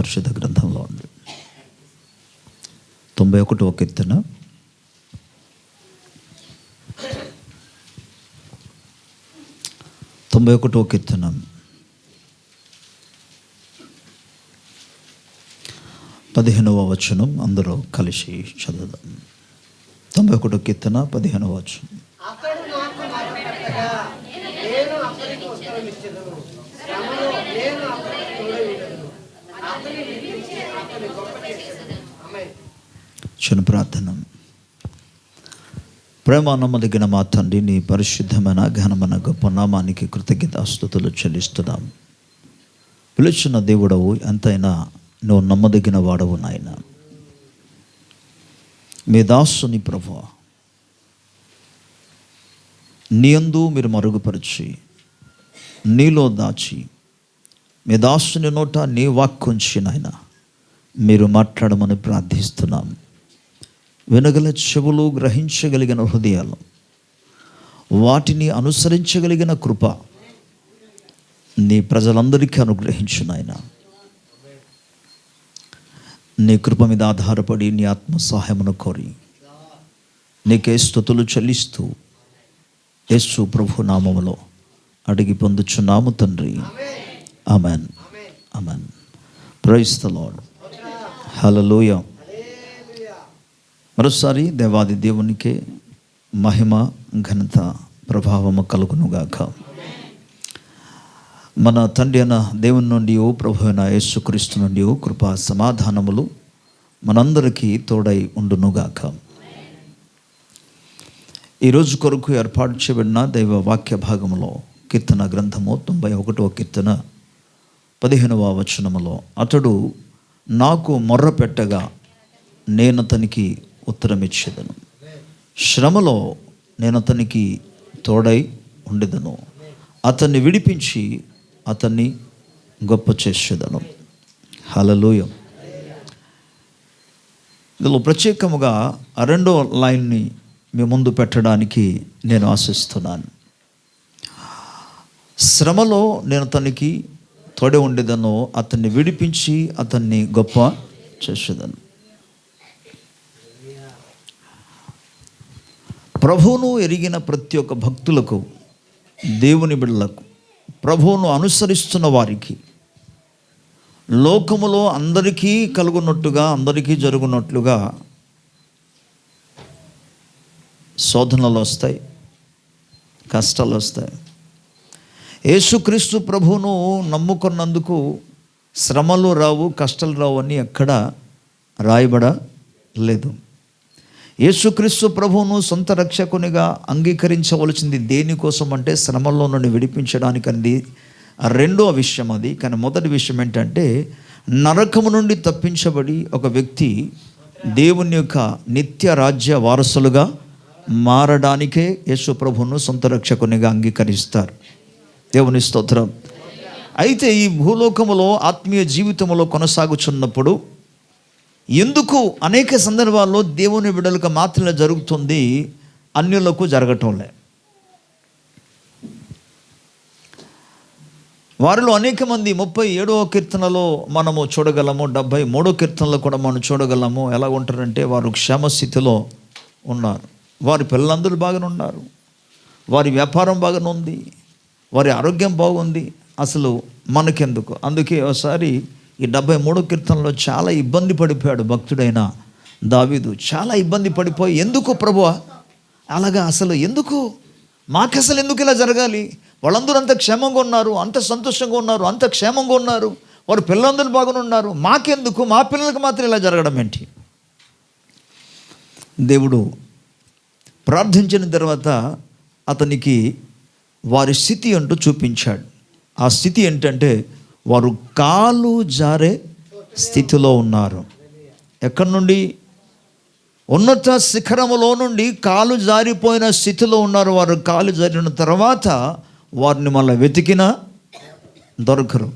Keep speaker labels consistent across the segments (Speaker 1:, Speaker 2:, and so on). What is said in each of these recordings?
Speaker 1: పరిశుద్ధ గ్రంథంలో ఉంది. 91వ కీర్తన 91వ కీర్తన 15వ వచనం అందరూ కలిసి చదువుదాం. 91వ కీర్తన 15వ వచనం. చిన్న ప్రార్థన. ప్రేమ నమ్మదగిన మా తండ్రి, నీ పరిశుద్ధమైన ఘనమైన గొప్ప నామానికి కృతజ్ఞతాస్తుతులు చెల్లిస్తున్నాం. పిలిచిన దేవుడవు, ఎంతైనా నువ్వు నమ్మదగిన వాడవు నాయన. మీ దాసుని ప్రభువా, నీ యందు మీరు మరుగుపరిచి నీలో దాచి మీ దాసుని నోట నీ వాక్కుంచి నాయన మీరు మాట్లాడమని ప్రార్థిస్తున్నాం. వినగల చెవులు, గ్రహించగలిగిన హృదయాలు, వాటిని అనుసరించగలిగిన కృప నీ ప్రజలందరికీ అనుగ్రహించు నాయన. నీ కృప మీద ఆధారపడి నీ ఆత్మ సహాయమును కోరి నీకే స్తుతులు చెల్లిస్తూ యేసు ప్రభు నామములో అడిగి పొందుచున్నాము తండ్రి. Amen, amen. Praise the Lord. Hallelujah. మరోసారి దేవాది దేవునికే మహిమ, ఘనత, ప్రభావము కలుగునుగాక. మన తండ్రి అయిన దేవుని నుండి, ప్రభు అయిన యేసుక్రీస్తు నుండి కృపా సమాధానములు మనందరికీ తోడై ఉండునుగాక. ఈరోజు కొరకు ఏర్పాటు చేయబడిన దైవ వాక్య భాగములో కీర్తన గ్రంథము 91వ కీర్తన 15వ వచనములో, అతడు నాకు మొర్ర పెట్టగా నేను అతనికి ఉత్తరమిచ్చేదను, శ్రమలో నేను అతనికి తోడై ఉండేదను, అతన్ని విడిపించి అతన్ని గొప్ప చేసేదను. హల్లెలూయా. ఇందులో ప్రత్యేకముగా ఆ రెండో లైన్ని మీ ముందు పెట్టడానికి నేను ఆశిస్తున్నాను. శ్రమలో నేను అతనికి తోడే ఉండేదను, అతన్ని విడిపించి అతన్ని గొప్ప చేసేదను. ప్రభువును ఎరిగిన ప్రతి ఒక్క భక్తులకు, దేవుని బిడ్డలకు, ప్రభువును అనుసరిస్తున్న వారికి లోకములో అందరికీ కలుగునట్టుగా, అందరికీ జరుగునట్లుగా శోధనలు వస్తాయి, కష్టాలు వస్తాయి. యేసుక్రీస్తు ప్రభువును నమ్ముకున్నందుకు శ్రమలు రావు, కష్టాలు రావు అని ఎక్కడ రాయబడలేదు. యేసుక్రీస్తు ప్రభువును సొంత రక్షకునిగా అంగీకరించవలసింది దేనికోసం అంటే శ్రమల్లో నుండి విడిపించడానికి అంది. రెండో విషయం అది. కానీ మొదటి విషయం ఏంటంటే, నరకము నుండి తప్పించబడి ఒక వ్యక్తి దేవుని యొక్క నిత్య రాజ్య వారసులుగా మారడానికే యేసు ప్రభువును సొంత రక్షకునిగా అంగీకరిస్తారు. దేవుని స్తోత్రం. అయితే ఈ భూలోకములో ఆత్మీయ జీవితంలో కొనసాగుచున్నప్పుడు ఎందుకు అనేక సందర్భాల్లో దేవుని బిడ్డలకు మాత్రమే జరుగుతుంది, అన్యులకు జరగటంలే. వారిలో అనేక మంది 37వ కీర్తనలో మనము చూడగలము, 73వ కీర్తనలో కూడా మనం చూడగలము. ఎలా ఉంటారంటే, వారు క్షేమస్థితిలో ఉన్నారు, వారి పిల్లలందరూ బాగానే ఉన్నారు, వారి వ్యాపారం బాగానే ఉంది, వారి ఆరోగ్యం బాగుంది, అసలు మనకెందుకు. అందుకే ఒకసారి ఈ 73వ కీర్తనలో చాలా ఇబ్బంది పడిపోయాడు భక్తుడైన దావీదు. చాలా ఇబ్బంది పడిపోయి, ఎందుకు ప్రభువా అలాగా, అసలు ఎందుకు, మాకసలు ఎందుకు ఇలా జరగాలి, వాళ్ళందరూ అంత క్షేమంగా ఉన్నారు, అంత సంతోషంగా ఉన్నారు, అంత క్షేమంగా ఉన్నారు, వారు పిల్లలందరూ బాగానే ఉన్నారు, మాకెందుకు, మా పిల్లలకు మాత్రం ఇలా జరగడం ఏంటి. దేవుడు ప్రార్థించిన తర్వాత అతనికి వారి స్థితి అంటూ చూపించాడు. ఆ స్థితి ఏంటంటే, వారు కాలు జారే స్థితిలో ఉన్నారు. ఎక్కడి నుండి? ఉన్నత శిఖరములో నుండి కాలు జారిపోయిన స్థితిలో ఉన్నారు. వారు కాలు జారిన తర్వాత వారిని మళ్ళీ వెతికినా దొరకరు.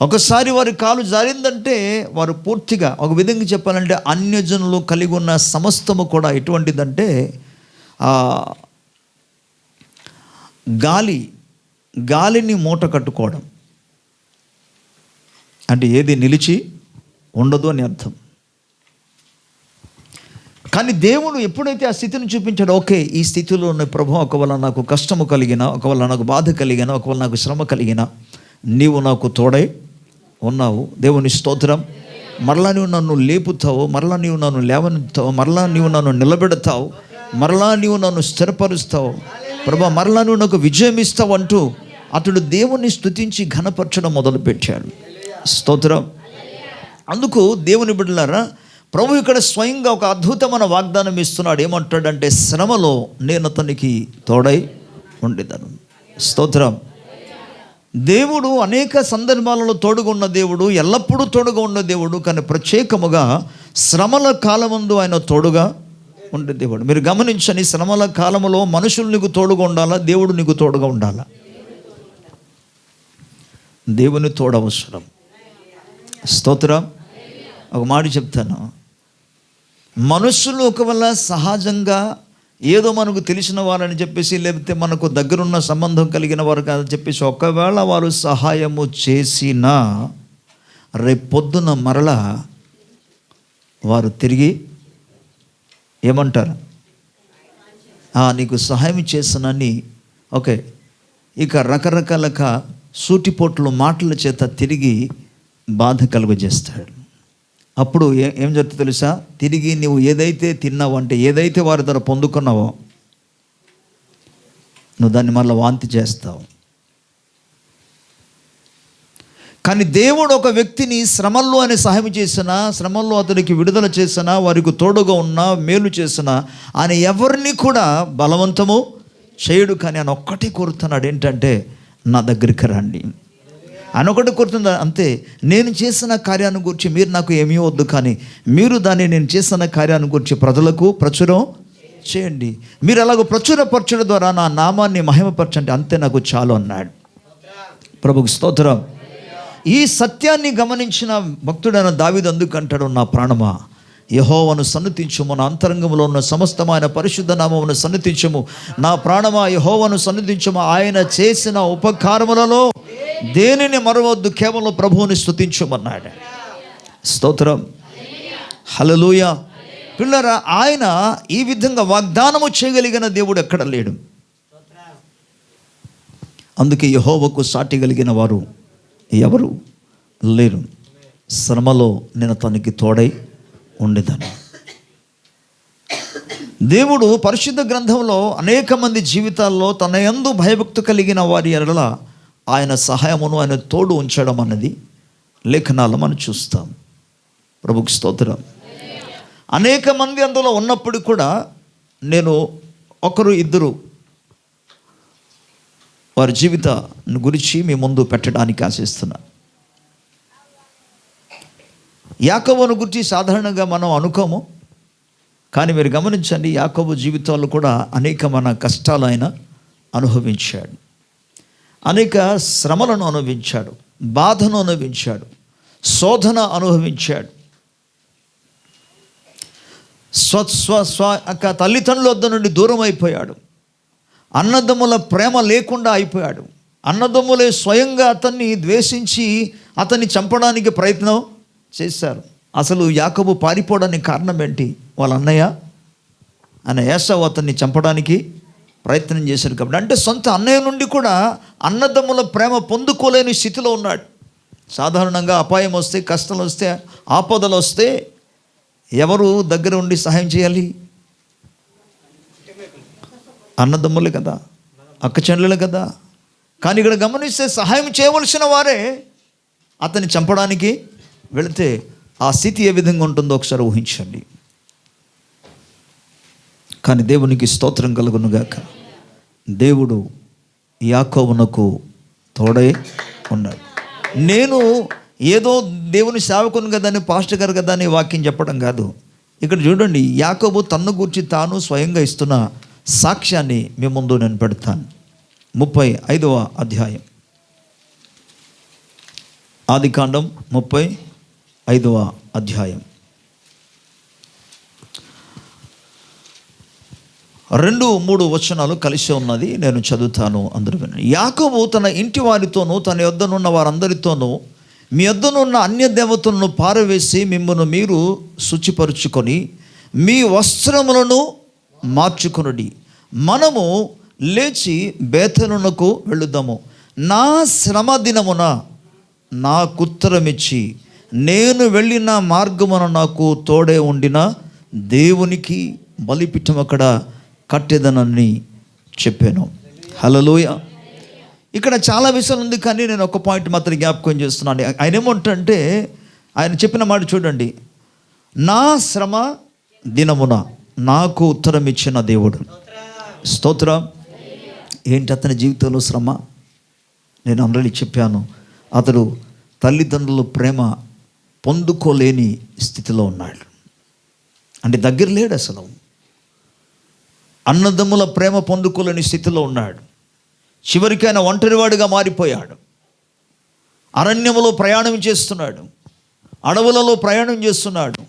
Speaker 1: ఒకసారి వారి కాలు జారిందంటే వారు పూర్తిగా, ఒక విధంగా చెప్పాలంటే, అన్యజనులు కలిగి ఉన్న సమస్తము కూడా ఎటువంటిదంటే, గాలిని మూట కట్టుకోవడం. అంటే ఏది నిలిచి ఉండదు అని అర్థం. కానీ దేవుడు ఎప్పుడైతే ఆ స్థితిని చూపించాడో, ఓకే ఈ స్థితిలో ఉన్న ప్రభు, ఒకవేళ నాకు కష్టము కలిగినా, ఒకవేళ నాకు బాధ కలిగినా, ఒకవేళ నాకు శ్రమ కలిగినా, నీవు నాకు తోడై ఉన్నావు. దేవుని స్తోత్రం. మరలా నీవు నన్ను లేపుతావు, మరలా నీవు నన్ను లేవనెత్తావు, మరలా నీవు నన్ను నిలబెడతావు, మరలా నీవు నన్ను స్థిరపరుస్తావు ప్రభా, మరలా నువ్వు నాకు విజయం ఇస్తావు అంటూ అతడు దేవుని స్తుతించి ఘనపరచడం మొదలుపెట్టాడు. స్తోత్రం. అందుకు దేవుని బిడ్డలారా, ప్రభు ఇక్కడ స్వయంగా ఒక అద్భుతమైన వాగ్దానం ఇస్తున్నాడు. ఏమంటాడంటే, శ్రమలో నేను అతనికి తోడై ఉండేదను. స్తోత్రం. దేవుడు అనేక సందర్భాలలో తోడుగా ఉన్న దేవుడు, ఎల్లప్పుడూ తోడుగా ఉన్న దేవుడు. కానీ ప్రత్యేకముగా శ్రమల కాలమందు ఆయన తోడుగా ఉండే దేవుడు. మీరు గమనించండి, శ్రమల కాలంలో మనుషులు నీకు తోడుగా ఉండాలా, దేవుడు నీకు తోడుగా ఉండాలా? దేవుని తోడు అవసరం. స్తోత్రం. ఒక మాట చెప్తాను, మనుషులు ఒకవేళ సహజంగా ఏదో మనకు తెలిసిన వారని చెప్పేసి, లేకపోతే మనకు దగ్గరున్న సంబంధం కలిగిన వారు కాదని చెప్పేసి ఒకవేళ వారు సహాయము చేసినా, రేపొద్దున మరలా వారు తిరిగి ఏమంటారు? నీకు సహాయం చేస్తానని ఓకే, ఇక రకరకాల సూటిపోట్లు మాటల చేత తిరిగి బాధ కలుగజేస్తాడు. అప్పుడు ఏం జరుగుతుందో తెలుసా? తిరిగి నువ్వు ఏదైతే తిన్నావు, అంటే ఏదైతే వారి ద్వారా పొందుకున్నావో, నువ్వు దాన్ని మళ్ళీ వాంతి చేస్తావు. కానీ దేవుడు ఒక వ్యక్తిని శ్రమల్లో ఆయన సహాయం చేసినా, శ్రమల్లో అతనికి విడుదల చేసినా, వారికి తోడుగా ఉన్నా, మేలు చేసినా, ఆయన ఎవరిని కూడా బలవంతము చేయడు. కానీ ఆయన ఒక్కటే కోరుతున్నాడు, ఏంటంటే నా దగ్గరికి రండి. ఆయన ఒకటి కోరుతుంది అంతే. నేను చేసిన కార్యాన్ని గురించి మీరు నాకు ఏమీ వద్దు, కానీ మీరు దాన్ని నేను చేసిన కార్యాన్ని గురించి ప్రజలకు ప్రచురం చేయండి. మీరు అలాగ ప్రచురపరచడం ద్వారా నా నామాన్ని మహిమపరచండి, అంతే నాకు చాలు అన్నాడు. ప్రభుకు స్తోత్రం. ఈ సత్యాన్ని గమనించిన భక్తుడైన దావీదు అందుకంటాడు, నా ప్రాణమా యెహోవాను సన్నిధించుము, నా అంతరంగంలో ఉన్న సమస్తమైన పరిశుద్ధ నామమును సన్నిధించుము. నా ప్రాణమా యెహోవాను సన్నిధించుము, ఆయన చేసిన ఉపకారములలో దేనిని మరవద్దు, కేవలం ప్రభువుని స్తుతించుమన్నాడు. స్తోత్రం. హల్లెలూయా. పిల్లరా, ఆయన ఈ విధంగా వాగ్దానము చేయగలిగిన దేవుడు ఎక్కడ లేడు. అందుకే యెహోవాకు సాటి కలిగిన వారు ఎవరు లేరు. శ్రమలో నేను తనకి తోడై ఉండేదాన్ని. దేవుడు పరిశుద్ధ గ్రంథంలో అనేక మంది జీవితాల్లో తన యందు భయభక్తి కలిగిన వారి ఎడల ఆయన సహాయమును, ఆయన తోడు ఉంచడం అన్నది లేఖనాలు మనం చూస్తాం. ప్రభుకి స్తోత్రం. అనేక మంది అందులో ఉన్నప్పుడు కూడా నేను ఒకరు ఇద్దరు వారి జీవితాన్ని గురించి మీ ముందు పెట్టడానికి ఆశిస్తున్నా. యాకోబును గురించి సాధారణంగా మనం అనుకోము, కానీ మీరు గమనించండి, యాకోబు జీవితాల్లో కూడా అనేకమైన కష్టాలు ఆయన అనుభవించాడు, అనేక శ్రమలను అనుభవించాడు, బాధను అనుభవించాడు, శోధన అనుభవించాడు. తల్లిదండ్రుల వద్ద నుండి దూరం అయిపోయాడు. అన్నదమ్ముల ప్రేమ లేకుండా అయిపోయాడు. అన్నదమ్ములే స్వయంగా అతన్ని ద్వేషించి అతన్ని చంపడానికి ప్రయత్నం చేశారు. అసలు యాకోబు పారిపోవడానికి కారణం ఏంటి? వాళ్ళ అన్నయ్య ఏసావు అతన్ని చంపడానికి ప్రయత్నం చేశారు కాబట్టి. అంటే సొంత అన్నయ్య నుండి కూడా అన్నదమ్ముల ప్రేమ పొందుకోలేని స్థితిలో ఉన్నాడు. సాధారణంగా అపాయం వస్తే, కష్టాలు వస్తే, ఆపదలు వస్తే ఎవరు దగ్గర ఉండి సహాయం చేయాలి? అన్నదమ్ములే కదా, అక్క చెల్లెలే కదా. కానీ ఇక్కడ గమనిస్తే సహాయం చేయవలసిన వారే అతన్ని చంపడానికి వెళితే ఆ స్థితి ఏ విధంగా ఉంటుందో ఒకసారి ఊహించండి. కానీ దేవునికి స్తోత్రం కలుగునుగాక. దేవుడు యాకోబునకు తోడై ఉన్నాడు. నేను ఏదో దేవుని సేవకుని కదా అని, పాస్టర్ గారు కదా అని వాక్యం చెప్పడం కాదు. ఇక్కడ చూడండి, యాకోబు తన్ను గూర్చి తాను స్వయంగా ఇస్తున్న సాక్ష్యాన్ని మీ ముందు నేను పెడతాను. 35వ అధ్యాయం, ఆదికాండం 35వ అధ్యాయం 2-3 వచనాలు కలిసి ఉన్నది, నేను చదువుతాను, అందరూ వినండి. యాకోబు తన ఇంటి వారితోనూ తన యొద్దనున్న వారందరితోనూ మీ యొద్దనున్న అన్య దేవతలను పారవేసి మిమ్మల్ని మీరు శుచిపరుచుకొని మీ వస్త్రములను మార్చుకొనుడి. మనము లేచి బేతేలునకు వెళ్ళుదాము. నా శ్రమ దినమున నాకుత్తరమిచ్చి నేను వెళ్ళిన మార్గమున నాకు తోడే ఉండిన దేవునికి బలిపీఠం అక్కడ కట్టేదనని చెప్పాను. హల్లెలూయ. ఇక్కడ చాలా విషయాలు ఉంది, కానీ నేను ఒక పాయింట్ మాత్రం జ్ఞాపకం చేస్తున్నాను. ఆయన ఏమంటే, ఆయన చెప్పిన మాట చూడండి, నా శ్రమ దినమున నాకు ఉత్తరం ఇచ్చిన దేవుడు. స్తోత్రం. ఏంటి అతని జీవితంలో శ్రమ? నేను ఆల్రెడీ చెప్పాను, అతడు తల్లిదండ్రుల ప్రేమ పొందుకోలేని స్థితిలో ఉన్నాడు. అంటే దగ్గర లేడు, అసలు అన్నదమ్ముల ప్రేమ పొందుకోలేని స్థితిలో ఉన్నాడు. చివరికి ఆయన ఒంటరివాడిగా మారిపోయాడు. అరణ్యములో ప్రయాణం చేస్తున్నాడు, అడవులలో ప్రయాణం చేస్తున్నాడు,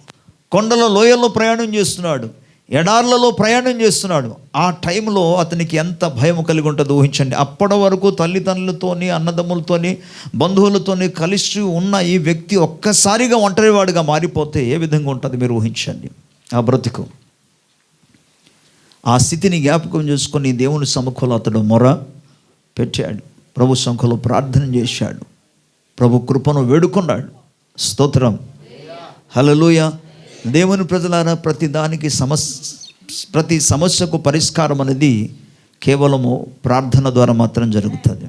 Speaker 1: కొండల లోయల్లో ప్రయాణం చేస్తున్నాడు, ఎడార్లలో ప్రయాణం చేస్తున్నాడు. ఆ టైంలో అతనికి ఎంత భయం కలిగి ఉంటుందో ఊహించండి. అప్పటి వరకు తల్లిదండ్రులతోని, అన్నదమ్ములతోని, బంధువులతోని కలిసి ఉన్న ఈ వ్యక్తి ఒక్కసారిగా ఒంటరివాడిగా మారిపోతే ఏ విధంగా ఉంటుంది మీరు ఊహించండి. ఆ బ్రతుకు, ఆ స్థితిని జ్ఞాపకం చేసుకొని దేవుని సముఖంలో అతడు మొర పెట్టాడు, ప్రభు సముఖంలో ప్రార్థన చేశాడు, ప్రభు కృపను వేడుకున్నాడు. స్తోత్రం. హల్లెలూయ. దేవుని ప్రజలారా, ప్రతి సమస్యకు పరిష్కారం అనేది కేవలము ప్రార్థన ద్వారా మాత్రం జరుగుతుంది.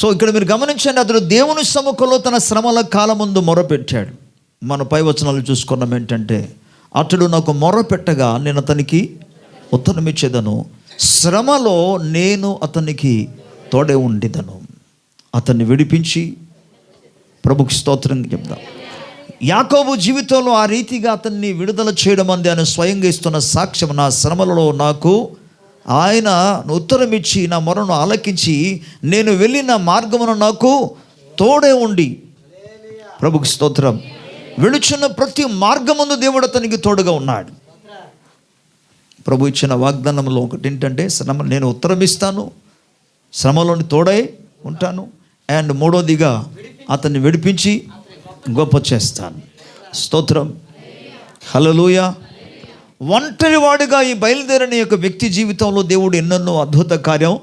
Speaker 1: సో ఇక్కడ మీరు గమనించండి, అతడు దేవుని సముఖంలో తన శ్రమల కాలం ముందు మొరపెట్టాడు. మన పై వచనాలు చూసుకున్నాం ఏంటంటే, అతడు నాకు మొరపెట్టగా నేను అతనికి ఉత్తరం ఇచ్చేదను, శ్రమలో నేను అతనికి తోడే ఉండిదను, అతన్ని విడిపించి. ప్రభుకి స్తోత్రం చెప్దాం. యాకోబు జీవితంలో ఆ రీతిగా అతన్ని విడుదల చేయడం అంది ఆయన స్వయంగా ఇస్తున్న సాక్ష్యం. నా శ్రమలలో నాకు ఆయన ఉత్తరం ఇచ్చి నా మొరను ఆలకించి నేను వెళ్ళిన మార్గమును నాకు తోడే ఉండి. ప్రభుకి స్తోత్రం. వెళుచున్న ప్రతి మార్గముందు దేవుడు అతనికి తోడుగా ఉన్నాడు. ప్రభు ఇచ్చిన వాగ్దానంలో ఒకటి ఏంటంటే, శ్రమ నేను ఉత్తరం ఇస్తాను, శ్రమలోని తోడై ఉంటాను, అండ్ మూడోదిగా అతన్ని విడిపించి గొప్ప చేస్తాను. స్తోత్రం. హల్లెలూయ. ఒంటరివాడిగా ఈ బయలుదేరని యొక్క వ్యక్తి జీవితంలో దేవుడు ఎన్నెన్నో అద్భుత కార్యం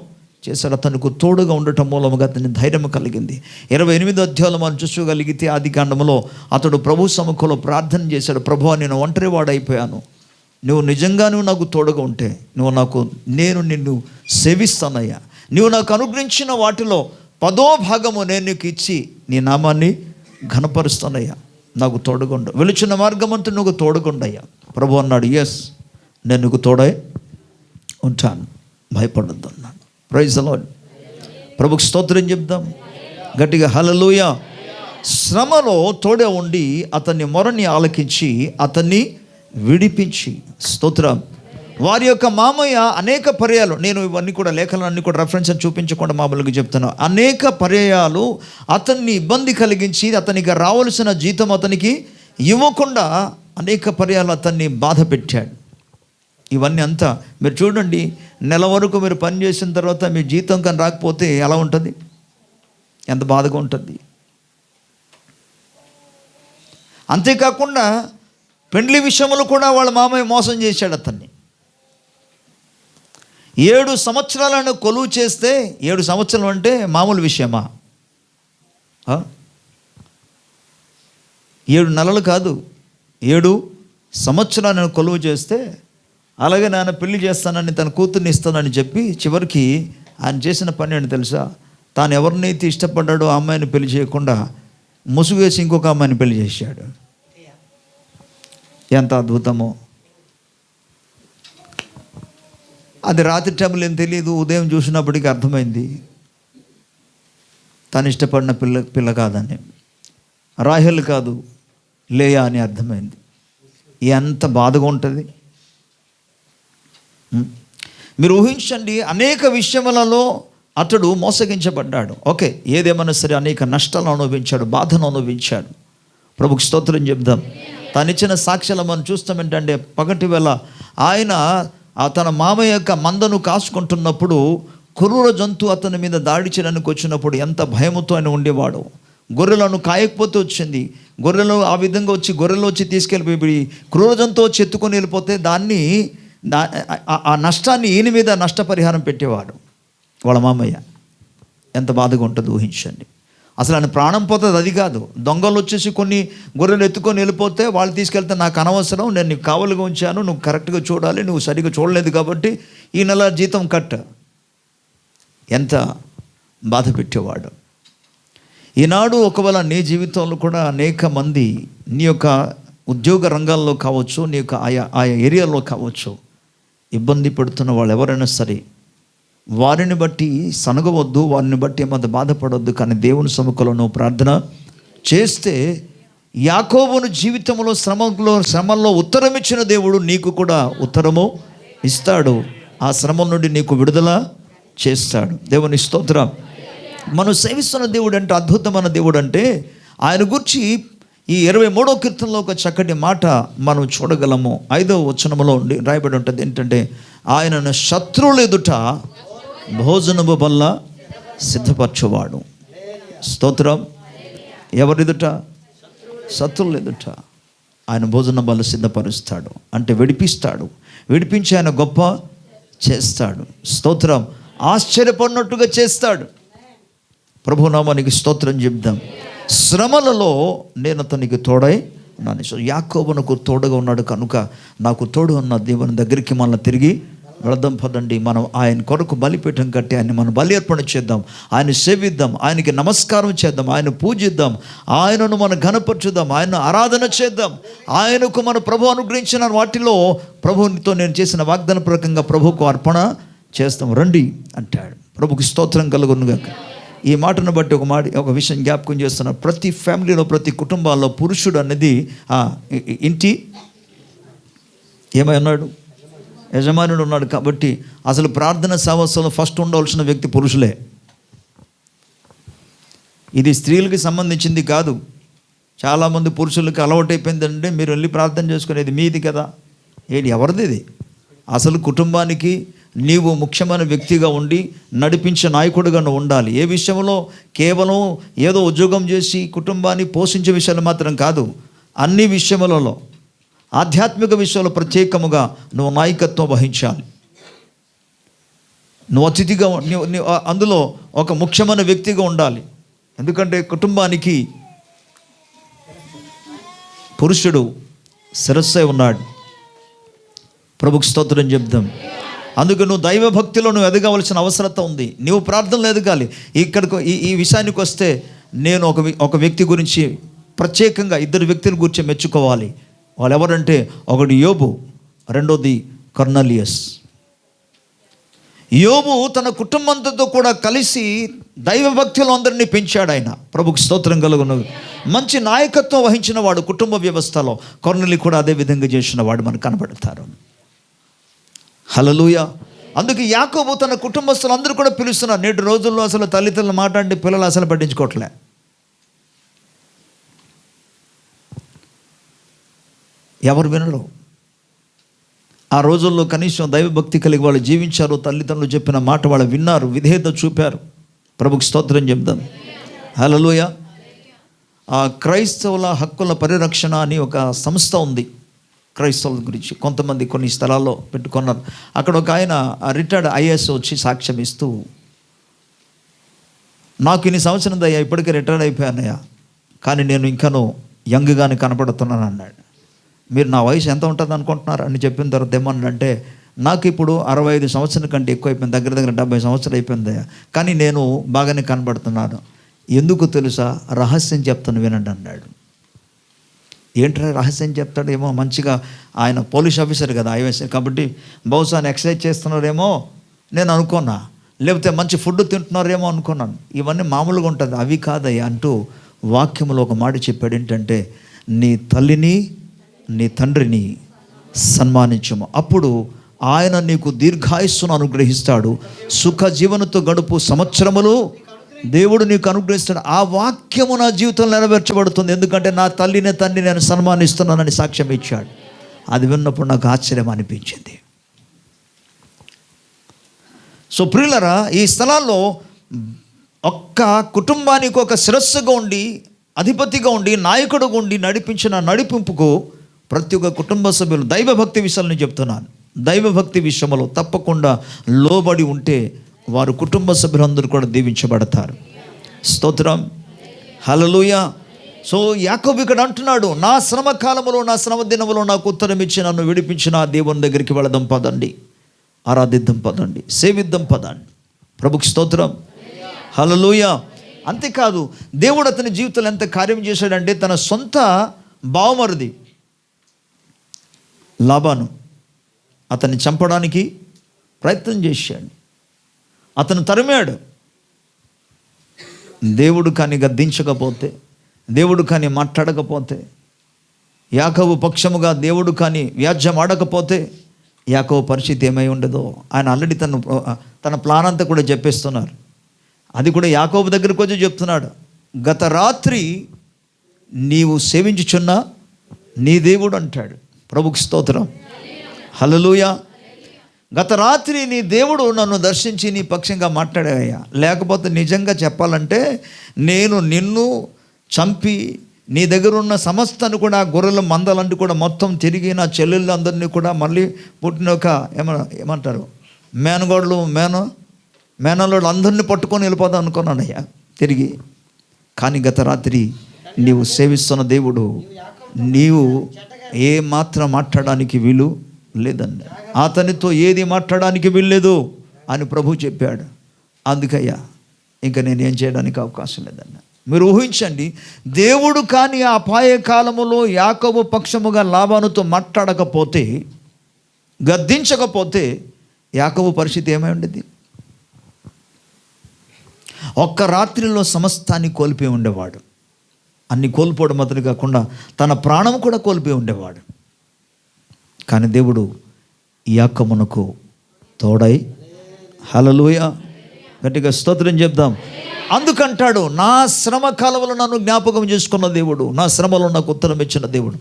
Speaker 1: చేశాడు. అతనికి తోడుగా ఉండటం మూలముగా అతని ధైర్యం కలిగింది. 28వ అధ్యాయంలో మనం చూసుకోగలిగితే, ఆది కాండములో అతడు ప్రభు సముఖంలో ప్రార్థన చేశాడు, ప్రభువా నేను ఒంటరివాడైపోయాను, నువ్వు నిజంగా నాకు తోడుగా ఉంటే నేను నిన్ను సేవిస్తానయ్యా, నువ్వు నాకు అనుగ్రహించిన వాటిలో 10వ భాగము నేను నీకు ఇచ్చి నీ నామాన్ని ఘనపరుస్తానయ్యా, నాకు తోడుగుండు, వెలుచున్న మార్గమంతా నువ్వు తోడుగుండయ్యా. ప్రభు అన్నాడు, ఎస్ నేను నీకు తోడై ఉంటాను, భయపడొద్దు అన్నాడు. Praise the Lord. ప్రభుకి స్తోత్రం చెప్దాం గట్టిగా. హల్లెలూయ. శ్రమలో తోడే ఉండి అతన్ని మొరని ఆలకించి అతన్ని విడిపించి. స్తోత్రం. వారి యొక్క మామయ్య అనేక పర్యాలు, నేను ఇవన్నీ కూడా లేఖలన్నీ కూడా రెఫరెన్స్ అని చూపించకుండా మామూలుగా చెప్తున్నాను, అనేక పర్యాయాలు అతన్ని ఇబ్బంది కలిగించి అతనికి రావాల్సిన జీతం అతనికి ఇవ్వకుండా అనేక పర్యాలు అతన్ని బాధ పెట్టాడు. ఇవన్నీ అంతా మీరు చూడండి, నెల వరకు మీరు పని చేసిన తర్వాత మీ జీతం కానీ రాకపోతే ఎలా ఉంటుంది, ఎంత బాధగా ఉంటుంది. అంతేకాకుండా పెండ్లి విషయంలో కూడా వాళ్ళ మామయ్య మోసం చేశాడు అతన్ని. 7 సంవత్సరాలను కొలువు చేస్తే, 7 సంవత్సరాలు అంటే మామూలు విషయమా? 7 నెలలు కాదు, 7 సంవత్సరాలను కొలువు చేస్తే, అలాగే నాన్న పెళ్లి చేస్తానని తన కూతుర్ని ఇస్తానని చెప్పి చివరికి ఆయన చేసిన పని ఏంటి తెలుసా? తాను ఎవరినైతే ఇష్టపడ్డాడో ఆ అమ్మాయిని పెళ్లి చేయకుండా ముసుగు వేసి ఇంకొక అమ్మాయిని పెళ్లి చేశాడు. ఎంత అద్భుతమో! అది రాత్రి టైంలో ఏం తెలియదు, ఉదయం చూసినప్పటికీ అర్థమైంది తను ఇష్టపడిన పిల్ల కాదని, రాహేల్ కాదు లేయా అని అర్థమైంది. ఎంత బాధగా ఉంటుంది మీరు ఊహించండి. అనేక విషయములలో అతడు మోసగించబడ్డాడు. ఓకే, ఏదేమన్నా సరే అనేక నష్టాలను అనుభవించాడు, బాధను అనుభవించాడు. ప్రభుకి స్తోత్రం చెప్దాం. తాను ఇచ్చిన సాక్ష్యాలు మనం చూస్తాం ఏంటంటే, పగటి వేళ ఆయన తన మామయ్య యొక్క మందను కాసుకుంటున్నప్పుడు క్రూర జంతువు అతని మీద దాడి చేయడానికి వచ్చినప్పుడు ఎంత భయముతో ఆయన ఉండేవాడు. గొర్రెలను కాయకపోతే వచ్చింది, గొర్రెలు ఆ విధంగా వచ్చి గొర్రెలు వచ్చి తీసుకెళ్ళిపోయి క్రూర జంతువు వచ్చి ఎత్తుకొని వెళ్ళిపోతే ఆ నష్టాన్ని ఈయన మీద నష్టపరిహారం పెట్టేవాడు వాళ్ళ మామయ్య. ఎంత బాధగా ఉంటుందో ఊహించండి. అసలు ఆయన ప్రాణం పోతుంది అది కాదు, దొంగలు వచ్చేసి కొన్ని గొర్రెలు ఎత్తుకొని వెళ్ళిపోతే వాళ్ళు తీసుకెళ్తే నాకు అనవసరం, నేను నీకు కావలిగా ఉంచాను, నువ్వు కరెక్ట్గా చూడాలి, నువ్వు సరిగ్గా చూడలేదు కాబట్టి ఈ నెల జీతం కట్ట. ఎంత బాధ పెట్టేవాడు. ఈనాడు ఒకవేళ నీ జీవితంలో కూడా అనేక మంది నీ యొక్క ఉద్యోగ రంగాల్లో కావచ్చు, నీ యొక్క ఆయా ఏరియాలో కావచ్చు, ఇబ్బంది పెడుతున్న వాళ్ళు ఎవరైనా సరే, వారిని బట్టి సనగవద్దు, వారిని బట్టి ఏమంత బాధపడవద్దు. కానీ దేవుని సముఖంలో నువ్వు ప్రార్థన చేస్తే యాకోబును జీవితంలో శ్రమల్లో ఉత్తరం ఇచ్చిన దేవుడు నీకు కూడా ఉత్తరము ఇస్తాడు. ఆ శ్రమల నుండి నీకు విడుదల చేస్తాడు. దేవుని స్తోత్రం. మనం సేవిస్తున్న దేవుడు అంటే అద్భుతమైన దేవుడు. అంటే ఆయన గురించి ఈ 23వ కీర్తనలో ఒక చక్కటి మాట మనం చూడగలము. 5వ వచనంలో రాయబడి ఉంటుంది ఏంటంటే, ఆయనను శత్రువుల ఎదుట భోజనము వల్ల సిద్ధపరచువాడు. స్తోత్రం. ఎవరెదుట? శత్రువుల ఎదుట ఆయన భోజనం వల్ల సిద్ధపరుస్తాడు. అంటే విడిపిస్తాడు, విడిపించి ఆయన గొప్ప చేస్తాడు. స్తోత్రం. ఆశ్చర్యపడినట్టుగా చేస్తాడు. ప్రభునామానికి స్తోత్రం చెప్దాం. శ్రమలలో నేను అతనికి తోడై ఉన్నాను. సో యాకోబు నాకు తోడుగా ఉన్నాడు కనుక నాకు తోడు ఉన్న దేవుని దగ్గరికి మనం తిరిగి వెళదాం. పదండి, మనం ఆయన కొరకు బలిపీఠం కట్టి ఆయన మనం బలి అర్పణ చేద్దాం, ఆయన సేవిద్దాం, ఆయనకి నమస్కారం చేద్దాం, ఆయన పూజిద్దాం, ఆయనను మనం ఘనపరచుదాం, ఆయన ఆరాధన చేద్దాం. ఆయనకు మన ప్రభు అనుగ్రహించిన వాటిలో ప్రభునితో నేను చేసిన వాగ్దాన ప్రకంగా ప్రభుకు అర్పణ చేస్తాం రండి అంటాడు. ప్రభుకి స్తోత్రం కలుగునుగాక. ఈ మాటను బట్టి ఒక విషయం జ్ఞాపకం చేస్తున్నా. ప్రతి ఫ్యామిలీలో, ప్రతి కుటుంబాల్లో పురుషుడు అనేది ఇంటి ఏమై ఉన్నాడు? యజమానుడు ఉన్నాడు. కాబట్టి అసలు ప్రార్థన సహవాసంలో ఫస్ట్ ఉండవలసిన వ్యక్తి పురుషులే. ఇది స్త్రీలకి సంబంధించింది కాదు. చాలామంది పురుషులకి అలవాటైపోయిందంటే మీరు వెళ్ళి ప్రార్థన చేసుకునేది మీది కదా. ఎవరిది ఇది? అసలు కుటుంబానికి నీవు ముఖ్యమైన వ్యక్తిగా ఉండి నడిపించే నాయకుడిగా నువ్వు ఉండాలి. ఏ విషయంలో కేవలం ఏదో ఉద్యోగం చేసి కుటుంబాన్ని పోషించే విషయాలు మాత్రం కాదు, అన్ని విషయములలో ఆధ్యాత్మిక విషయంలో ప్రత్యేకముగా నువ్వు నాయకత్వం వహించాలి. నువ్వు అతిథిగా అందులో ఒక ముఖ్యమైన వ్యక్తిగా ఉండాలి. ఎందుకంటే కుటుంబానికి పురుషుడు శిరస్సై ఉన్నాడు. ప్రభుకు స్తోత్రం చెప్దాం. అందుకు నువ్వు దైవభక్తిలో నువ్వు ఎదగవలసిన అవసరత ఉంది. నువ్వు ప్రార్థనలో ఎదగాలి. ఇక్కడికి ఈ విషయానికి వస్తే నేను ఒక వ్యక్తి గురించి ప్రత్యేకంగా 2 వ్యక్తుల గురించి మెచ్చుకోవాలి. వాళ్ళు ఎవరంటే, ఒకటి యోబు, రెండోది కొర్నేలియస్. యోబు తన కుటుంబంతో కూడా కలిసి దైవభక్తిలో అందరినీ పెంచాడు ఆయన. ప్రభుకు స్తోత్రం కలుగును. మంచి నాయకత్వం వహించిన వాడు కుటుంబ వ్యవస్థలో. కొర్నేలి కూడా అదే విధంగా చేసిన వాడు మనకు కనబడతారు. హల్లెలూయా. అందుకే యాకోబు తన కుటుంబస్తులు అందరూ కూడా పిలుస్తున్నారు. నేటి రోజుల్లో అసలు తల్లిదండ్రులు మాట్లాడి పిల్లలు అసలు పట్టించుకోవట్లే. ఎవరు వినరు. ఆ రోజుల్లో కనీసం దైవభక్తి కలిగి వాళ్ళు జీవించారు. తల్లిదండ్రులు చెప్పిన మాట వాళ్ళు విన్నారు, విధేయత చూపారు. ప్రభుకు స్తోత్రం చెప్దాం. హల్లెలూయా. ఆ క్రైస్తవుల హక్కుల పరిరక్షణ అని ఒక సంస్థ ఉంది. క్రైస్తవుల గురించి కొంతమంది కొన్ని స్థలాల్లో పెట్టుకున్నారు. అక్కడ ఒక ఆయన రిటైర్డ్ ఐఏఎస్ వచ్చి సాక్ష్యం ఇస్తూ, నాకు ఇన్ని సంవత్సరం అయ్యా, ఇప్పటికే రిటైర్డ్ అయిపోయానయ్యా, కానీ నేను ఇంకాను యంగ్గానే కనపడుతున్నాను అన్నాడు. మీరు నా వయసు ఎంత ఉంటుంది అనుకుంటున్నారు అని చెప్పిన తర్వాత ఏమన్నాడంటే, నాకు ఇప్పుడు 65 సంవత్సరాల కంటే ఎక్కువ అయిపోయింది, దగ్గర 70 సంవత్సరాలు అయిపోయిందయ్యా, కానీ నేను బాగానే కనబడుతున్నాను. ఎందుకు తెలుసా? రహస్యం చెప్తాను వినండి అన్నాడు. ఏంట్రా రహస్యం చెప్తాడు? ఏమో మంచిగా ఆయన పోలీస్ ఆఫీసర్ కదా, ఐఏఎస్ కాబట్టి బహుశా ఆయన ఎక్సర్సైజ్ చేస్తున్నారేమో నేను అనుకున్నా, లేకపోతే మంచి ఫుడ్ తింటున్నారేమో అనుకున్నాను. ఇవన్నీ మామూలుగా ఉంటుంది. అవి కాదయ్యా అంటూ వాక్యంలో ఒక మాట చెప్పాడు. ఏంటంటే, నీ తల్లిని నీ తండ్రిని సన్మానించము, అప్పుడు ఆయన నీకు దీర్ఘాయుస్సును అనుగ్రహిస్తాడు, సుఖ జీవనతో గడుపు సంవత్సరములు దేవుడు నీకు అనుగ్రహిస్తాడు. ఆ వాక్యము నా జీవితంలో నెరవేర్చబడుతుంది. ఎందుకంటే నా తల్లిని తండ్రిని నేను సన్మానిస్తున్నానని సాక్ష్యం ఇచ్చాడు. అది విన్నప్పుడు నాకు ఆశ్చర్యం అనిపించింది. సో ప్రియులరా, ఈ స్థలాల్లో ఒక్క కుటుంబానికి ఒక శిరస్సుగా ఉండి, అధిపతిగా ఉండి, నాయకుడుగా ఉండి నడిపించిన నడిపింపుకు ప్రతి ఒక్క కుటుంబ సభ్యులు దైవభక్తి విషయాలు నేను చెప్తున్నాను, దైవభక్తి విషయంలో తప్పకుండా లోబడి ఉంటే వారు కుటుంబ సభ్యులందరూ కూడా దీవించబడతారు. స్తోత్రం, హల్లెలూయా. సో యాకోబు ఇక్కడ అంటున్నాడు, నా శ్రమ కాలంలో, నా శ్రమ దినములో నాకు ఉత్తరం ఇచ్చి నన్ను విడిపించిన ఆ దేవుని దగ్గరికి వెళదాం పదండి, ఆరాధిద్దాం పదండి, సేవిద్దాం పదండి. ప్రభుకి స్తోత్రం, హల్లెలూయా. అంతేకాదు, దేవుడు అతని జీవితంలో ఎంత కార్యం చేశాడంటే, తన సొంత బావమరిది లాబాను అతన్ని చంపడానికి ప్రయత్నం చేశాడు, అతను తరిమాడు. దేవుడు కానీ గద్దించకపోతే, దేవుడు కానీ మాట్లాడకపోతే, యాకోబు పక్షముగా దేవుడు కానీ వ్యాజ్యం ఆడకపోతే యాకోబు పరిస్థితి ఏమై ఉండదో. ఆయన ఆల్రెడీ తన ప్లాన్ అంతా కూడా చెప్పేస్తున్నారు. అది కూడా యాకోబు దగ్గరికి వచ్చి చెప్తున్నాడు, గత రాత్రి నీవు సేవించుచున్న నీ దేవుడు అంటాడు. ప్రభుకి స్తోత్రం, హల్లెలూయా. గత రాత్రి నీ దేవుడు నన్ను దర్శించి నీ పక్షంగా మాట్లాడావయ్యా, లేకపోతే నిజంగా చెప్పాలంటే నేను నిన్ను చంపి నీ దగ్గర ఉన్న సమస్తాన్ని కూడా, గొర్రెల మందలంటూ కూడా మొత్తం తిరిగి నా చెల్లెళ్ళందరినీ కూడా మళ్ళీ పుట్టిన ఒక ఏమంటారు మేనగోడలు మేనల్లోళ్ళు అందరినీ పట్టుకొని వెళ్ళిపోదాం అనుకున్నానయ్యా తిరిగి. కానీ గత రాత్రి నీవు సేవిస్తున్న దేవుడు నీవు ఏ మాత్రం మాట్లాడడానికి వీలు లేదండి, అతనితో ఏది మాట్లాడడానికి వీల్లేదు అని ప్రభు చెప్పాడు. అందుకయ్యా ఇంకా నేనేం చేయడానికి అవకాశం లేదన్న. మీరు ఊహించండి, దేవుడు కానీ ఆ అపాయ కాలములో యాకోబు పక్షముగా లాబానుతో మాట్లాడకపోతే, గద్దించకపోతే యాకోబు పరిస్థితి ఏమై ఉండేది? ఒక్క రాత్రిలో సమస్తాన్ని కోల్పోయి ఉండేవాడు. అన్ని కోల్పోవడం మాత్రం కాకుండా తన ప్రాణం కూడా కోల్పోయి ఉండేవాడు. కానీ దేవుడు యాకోబునకు తోడై, హల్లెలూయా, గట్టిగా స్తోత్రం చెప్దాం. అందుకంటాడు, నా శ్రమ కాలంలో నన్ను జ్ఞాపకం చేసుకున్న దేవుడు, నా శ్రమలో నాకు ఉత్తరం ఇచ్చిన దేవుడు.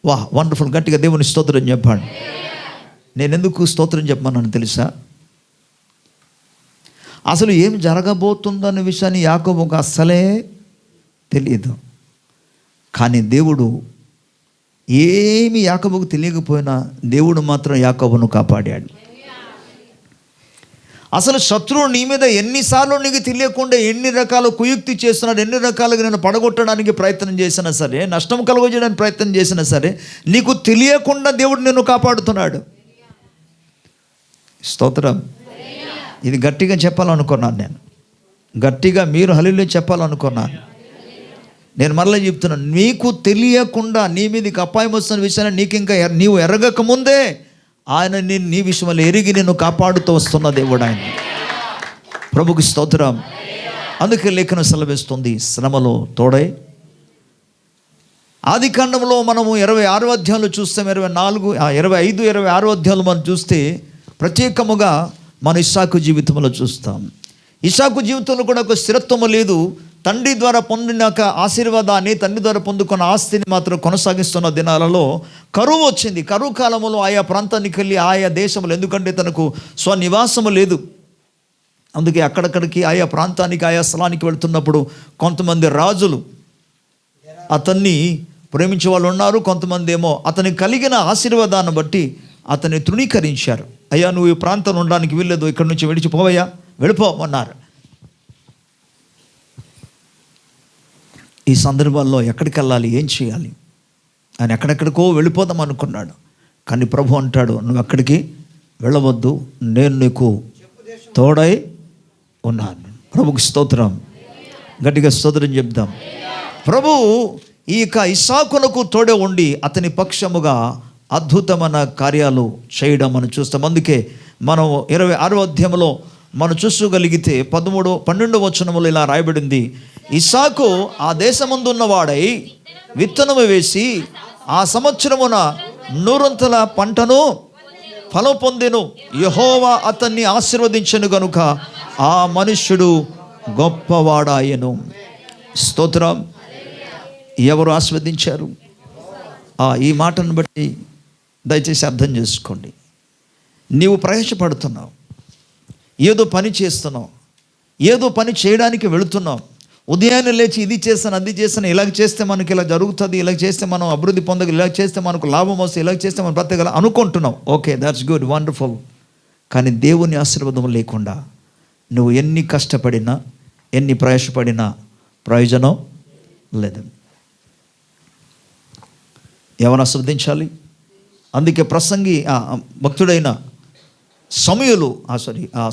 Speaker 1: వా, వండర్ఫుల్. గట్టిగా దేవుని స్తోత్రం చెప్పండి. నేను ఎందుకు స్తోత్రం చెప్పమన్నాను తెలుసా? అసలు ఏం జరగబోతుందన్న విషయాన్ని యాకోబుకు అస్సలే తెలియదు. కానీ దేవుడు ఏమి యాకోబుకు తెలియకపోయినా దేవుడు మాత్రం యాకోబును కాపాడాడు. అసలు శత్రువు నీ మీద ఎన్నిసార్లు నీకు తెలియకుండా ఎన్ని రకాల కుయుక్తి చేస్తున్నాడు, ఎన్ని రకాలుగా నేను పడగొట్టడానికి ప్రయత్నం చేసినా సరే, నష్టం కలుగజేయడానికి ప్రయత్నం చేసినా సరే, నీకు తెలియకుండా దేవుడు నిన్ను కాపాడుతున్నాడు. స్తోత్రం. ఇది గట్టిగా చెప్పాలనుకున్నాను నేను, గట్టిగా మీరు హల్లెలూయా చెప్పాలనుకున్నాను. నేను మరలా చెప్తున్నాను, నీకు తెలియకుండా నీ మీదకి అపాయం వస్తున్న విషయాన్ని నీకు ఇంకా నీవు ఎరగక ముందే ఆయన నీ విషయంలో ఎరిగి నిన్ను కాపాడుతూ వస్తున్న దేవుడు ఆయన. ప్రభుకి స్తోత్రం. అందుకే లేఖనం సెలవిస్తుంది, శ్రమలో తోడై. ఆది కాండంలో మనము 26వ అధ్యాయంలో చూస్తాం, 25, 26వ అధ్యాయంలో మనం చూస్తే ప్రత్యేకముగా మన ఇస్సాకు జీవితంలో చూస్తాం. ఇస్సాకు జీవితంలో కూడా ఒక స్థిరత్వము లేదు. తండ్రి ద్వారా పొందినాక ఆశీర్వాదాన్ని, తండ్రి ద్వారా పొందుకున్న ఆస్తిని మాత్రం కొనసాగిస్తున్న దినాలలో కరువు వచ్చింది. కరువు కాలంలో ఆయా ప్రాంతానికి వెళ్ళి ఆయా దేశములు, ఎందుకంటే తనకు స్వనివాసము లేదు, అందుకే అక్కడక్కడికి ఆయా ప్రాంతానికి ఆయా స్థలానికి వెళుతున్నప్పుడు కొంతమంది రాజులు అతన్ని ప్రేమించే వాళ్ళు ఉన్నారు, కొంతమంది ఏమో అతనికి కలిగిన ఆశీర్వాదాన్ని బట్టి అతన్ని తృణీకరించారు. అయ్యా నువ్వు ఈ ప్రాంతంలో ఉండడానికి వీల్లేదు, ఇక్కడి నుంచి విడిచిపోవయ్యా, వెళ్ళిపోమన్నారు. ఈ సందర్భాల్లో ఎక్కడికి వెళ్ళాలి, ఏం చేయాలి? ఆయన ఎక్కడెక్కడికో వెళ్ళిపోదాం అనుకున్నాడు. కానీ ప్రభు అంటాడు, నువ్వు ఎక్కడికి వెళ్ళవద్దు, నేను నీకు తోడై ఉన్నాను. ప్రభుకి స్తోత్రం. గట్టిగా స్తోత్రం చెప్దాం. ప్రభు ఈ ఇస్సాకునకు తోడే ఉండి అతని పక్షముగా అద్భుతమైన కార్యాలు చేయడం మనం చూస్తాం. అందుకే మనం 26వ అధ్యాయంలో మనం చూసుకోగలిగితే 12వ వచనములో ఇలా రాయబడింది, ఇస్సాకు ఆ దేశమందున్నవాడై విత్తనము వేసి ఆ సంవత్సరమున 100 పంటను ఫలం పొందెను. యెహోవా అతన్ని ఆశీర్వదించెను గనుక ఆ మనుష్యుడు గొప్పవాడాయెను. స్తోత్రం. ఎవరు ఆశీర్వదించారు? ఈ మాటను బట్టి దయచేసి అర్థం చేసుకోండి. నీవు ప్రయాసపడుతున్నావు, ఏదో పని చేస్తున్నాం, ఏదో పని చేయడానికి వెళుతున్నాం. ఉదయాన్నే లేచి ఇది చేస్తాను, అది చేస్తాను, ఇలాగ చేస్తే మనకి ఇలా జరుగుతుంది, ఇలా చేస్తే మనం అభివృద్ధి పొందగల, ఇలా చేస్తే మనకు లాభం వస్తుంది, ఇలా చేస్తే మనం బ్రతకగల అనుకుంటున్నాం. Okay, that's good, wonderful. కానీ దేవుని ఆశీర్వాదం లేకుండా నువ్వు ఎన్ని కష్టపడినా, ఎన్ని ప్రయాసపడినా ప్రయోజనం లేదు. ఎవరు ఆస్వాదించాలి? అందుకే ప్రసంగి భక్తుడైన